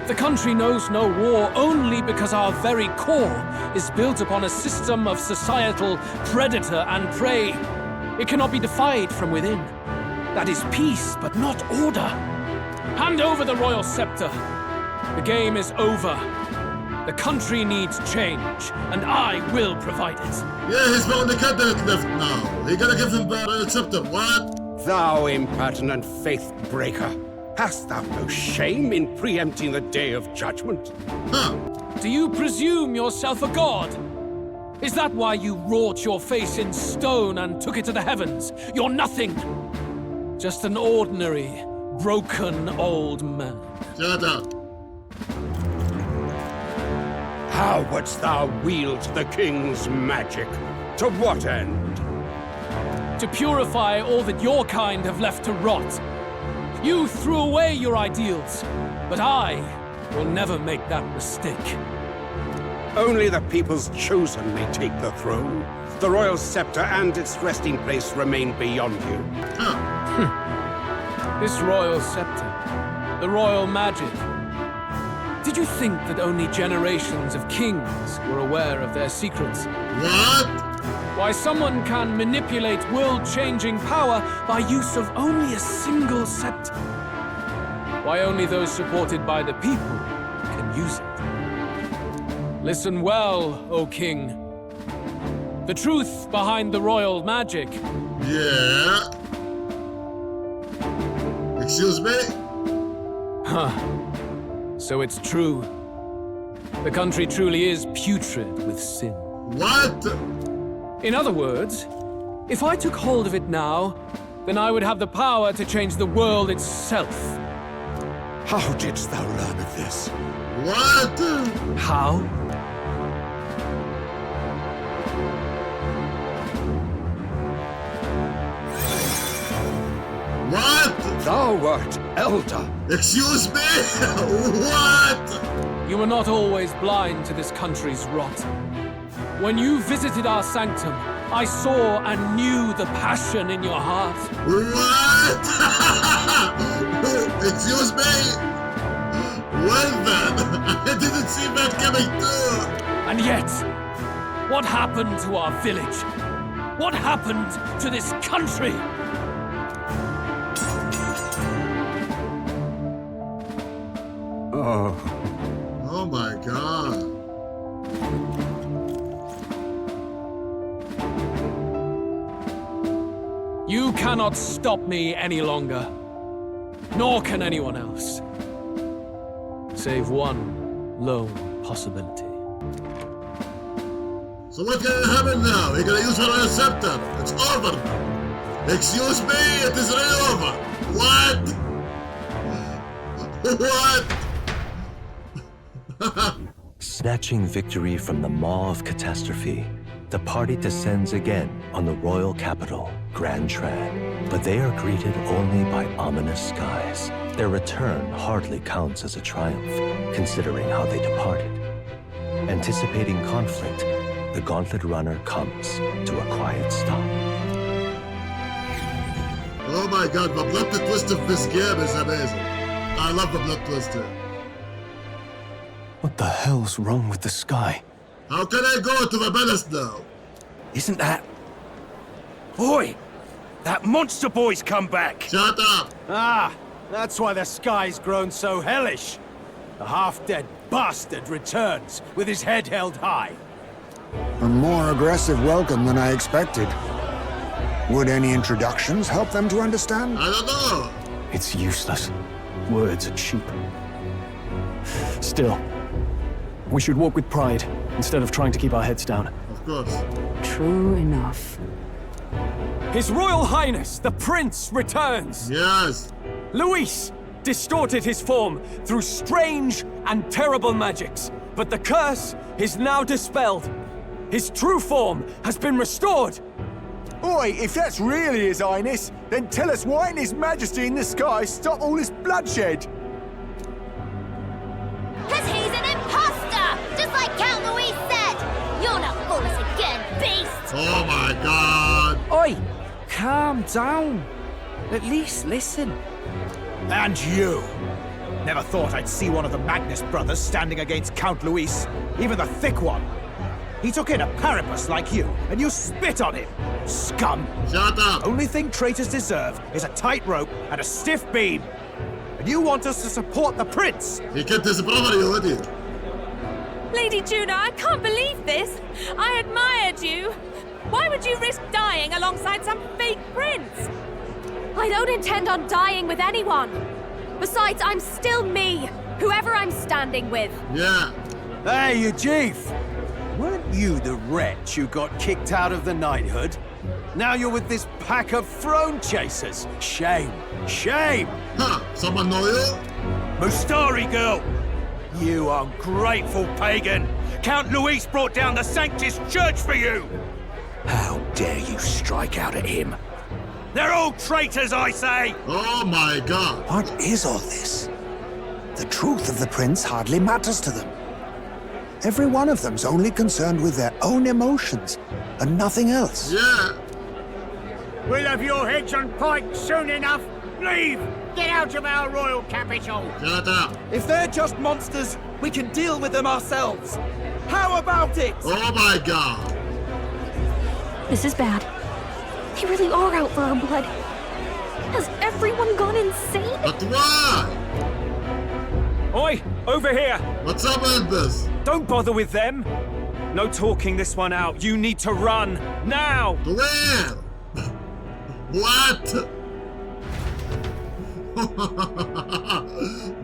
The country knows no war only because our very core is built upon a system of societal predator and prey. It cannot be defied from within. That is peace, but not order. Hand over the royal scepter. The game is over. The country needs change, and I will provide it. Yeah, he's found the candidate left now. He gonna give him the royal scepter. What? Thou impertinent faith breaker. Hast thou no shame in preempting the day of judgment? Do you presume yourself a god? Is that why you wrought your face in stone and took it to the heavens? You're nothing. Just an ordinary, broken old man. Shut up. How wouldst thou wield the king's magic? To what end? To purify all that your kind have left to rot. You threw away your ideals, but I will never make that mistake. Only the people's chosen may take the throne. The royal scepter and its resting place remain beyond you. This royal scepter, the royal magic. Did you think that only generations of kings were aware of their secrets? What? Why someone can manipulate world-changing power by use of only a single scepter? Why only those supported by the people can use it? Listen well, O king. The truth behind the royal magic. Yeah. Excuse me? Huh. So it's true. The country truly is putrid with sin. What? In other words, if I took hold of it now, then I would have the power to change the world itself. How didst thou learn of this? What? How? What? Thou wert elder. Excuse me? What? You were not always blind to this country's rot. When you visited our sanctum, I saw and knew the passion in your heart. What? Excuse me? Well then, I didn't see that coming too. And yet, what happened to our village? What happened to this country? Oh my god. You cannot stop me any longer. Nor can anyone else. Save one lone possibility. So what's gonna happen now? We're gonna use her scepter. It's over. Excuse me, it is really over. What? What? Snatching victory from the maw of catastrophe, the party descends again on the royal capital, Grand Tran. But they are greeted only by ominous skies. Their return hardly counts as a triumph, considering how they departed. Anticipating conflict, the Gauntlet Runner comes to a quiet stop. Oh my god, the plot twist of this game is amazing. I love the plot twist here. What the hell's wrong with the sky? How can I go to the palace now? Isn't that... Boy! That monster boy's come back! Shut up! Ah, that's why the sky's grown so hellish. The half-dead bastard returns with his head held high. A more aggressive welcome than I expected. Would any introductions help them to understand? I don't know. It's useless. Words are cheap. Still, we should walk with pride instead of trying to keep our heads down. Of course. True enough. His Royal Highness, the Prince, returns! Yes! Luis distorted his form through strange and terrible magics, but the curse is now dispelled. His true form has been restored. Oi, if that's really His Highness, then tell us why ain't His Majesty in the sky stop all this bloodshed? Because he's an imposter! Just like Count Louis said! You'll not fool us again, beast! Oh my god! Oi! Calm down. At least listen. And you! Never thought I'd see one of the Magnus brothers standing against Count Louis, even the thick one. He took in a Paribus like you, and you spit on him! Scum! Shut up! Only thing traitors deserve is a tight rope and a stiff beam. And you want us to support the prince? He kept his brother, you idiot! Lady Juno, I can't believe this! I admired you! Why would you risk dying alongside some fake prince? I don't intend on dying with anyone. Besides, I'm still me, whoever I'm standing with. Yeah. Hey, you chief! Weren't you the wretch who got kicked out of the knighthood? Now you're with this pack of throne chasers. Shame. Shame! Huh, someone know you? Mustari girl! You ungrateful pagan! Count Louis brought down the Sanctus Church for you! How dare you strike out at him? They're all traitors, I say! Oh my god! What is all this? The truth of the prince hardly matters to them. Every one of them's only concerned with their own emotions and nothing else. Yeah. We'll have your heads on pikes soon enough. Leave! Get out of our royal capital! Shut up! If they're just monsters, we can deal with them ourselves. How about it? Oh my god! This is bad. They really are out for our blood. Has everyone gone insane? But why? Oi! Over here! What's up with this? Don't bother with them! No talking this one out. You need to run! Now! To where? What?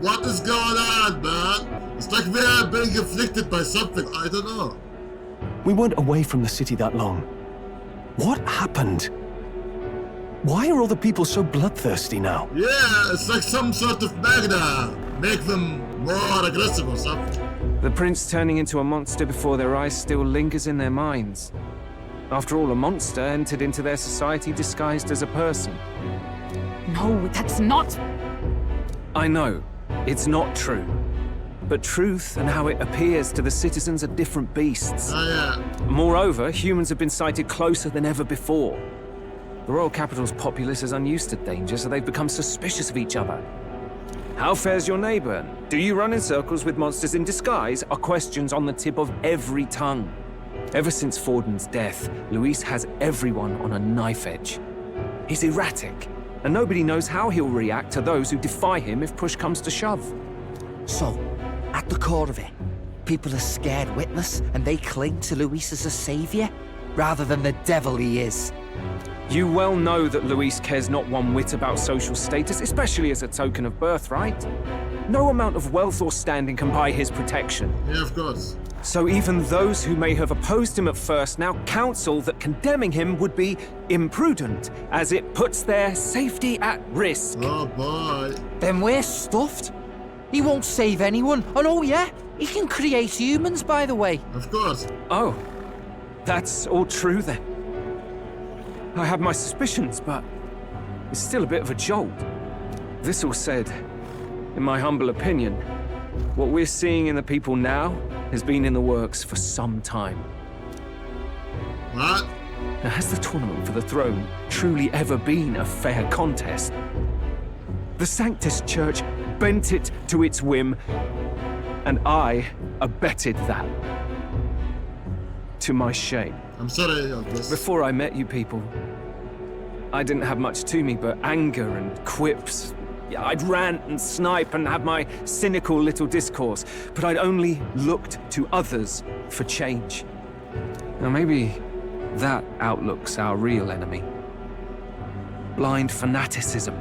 What is going on, man? It's like we are being afflicted by something. I don't know. We weren't away from the city that long. What happened? Why are all the people so bloodthirsty now? Yeah, it's like some sort of magna. Make them more aggressive or something. The prince turning into a monster before their eyes still lingers in their minds. After all, a monster entered into their society disguised as a person. No, that's not... I know, it's not true. But truth and how it appears to the citizens are different beasts. Oh, yeah. Moreover, humans have been sighted closer than ever before. The royal capital's populace is unused to danger, so they've become suspicious of each other. How fares your neighbor? Do you run in circles with monsters in disguise? Are questions on the tip of every tongue. Ever since Forden's death, Luis has everyone on a knife edge. He's erratic, and nobody knows how he'll react to those who defy him if push comes to shove. So, at the core of it, people are scared witless and they cling to Luis as a savior, rather than the devil he is. You well know that Luis cares not one whit about social status, especially as a token of birthright. No amount of wealth or standing can buy his protection. Yeah, of course. So even those who may have opposed him at first now counsel that condemning him would be imprudent, as it puts their safety at risk. Oh boy. Then we're stuffed. He won't save anyone. And oh yeah, he can create humans, by the way. Of course. Oh, that's all true then. I have my suspicions, but it's still a bit of a jolt. This all said, in my humble opinion, what we're seeing in the people now has been in the works for some time. What? Now, has the tournament for the throne truly ever been a fair contest? The Sanctus Church bent it to its whim, and I abetted that. To my shame. I'm sorry, Albus. Before I met you people, I didn't have much to me but anger and quips. Yeah, I'd rant and snipe and have my cynical little discourse, but I'd only looked to others for change. Now maybe that outlook's our real enemy. Blind fanaticism,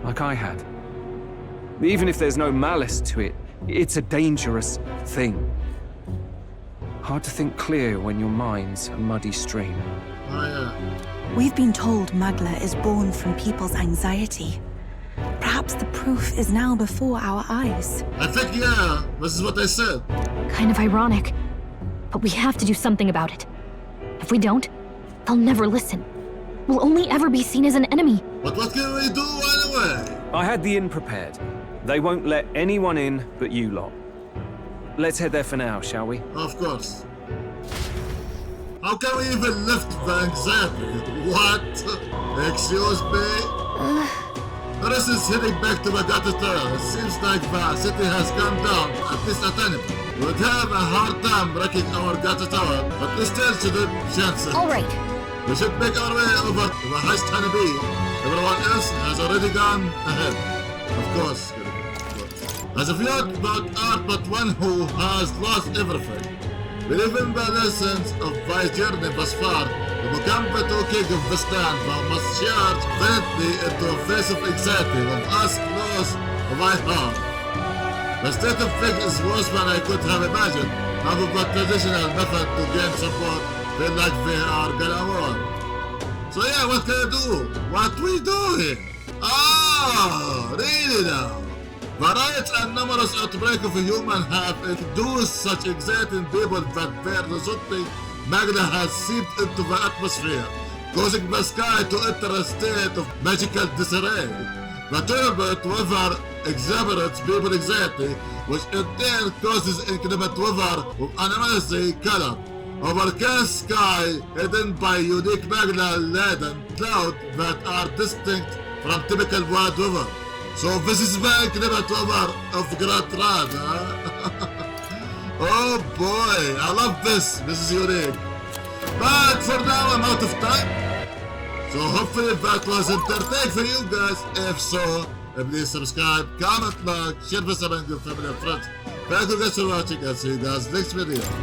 like I had. Even if there's no malice to it, it's a dangerous thing. Hard to think clear when your mind's a muddy stream. Oh, yeah. We've been told Magla is born from people's anxiety. Perhaps the proof is now before our eyes. I think, yeah, this is what they said. Kind of ironic. But we have to do something about it. If we don't, they'll never listen. will only ever be seen as an enemy. But what can we do anyway? I had the inn prepared. They won't let anyone in but you lot. Let's head there for now, shall we? Of course. How can we even lift the anxiety? What? Excuse me? Paris is heading back to Baghdad Tower. It seems like the city has come down, at least a tiny bit. We would have a hard time breaking our Gata Tower, but we still shouldn't chance it. Alright. We should make our way over to the highest honeybee. Everyone else has already gone ahead. Of course. As of yet, but are but one who has lost everything. Believing the lessons of thy journey thus far, to become the true king of this land, thou must charge valiantly into a face of anxiety and ask close of thy heart. The state of things is worse than I could have imagined. None of the traditional method to gain support feel like they are gonna war. So yeah, what can I do? What we do here? Oh, really now? The riots and numerous outbreaks of human have induced such anxiety in people that their resulting magna has seeped into the atmosphere, causing the sky to enter a state of magical disarray. The turbulent weather exaggerates people's anxiety, which in turn causes inclement weather of anomalous color. Overcast sky hidden by unique magna-laden clouds that are distinct from typical wild weather. So this is the inclement weather of Grand Rad, huh? Oh boy, I love this. This is unique. But for now, I'm out of time. So hopefully that was entertaining for you guys. If so, please subscribe, comment, like, share this among your family and friends. Thank you guys for watching and see you guys next video.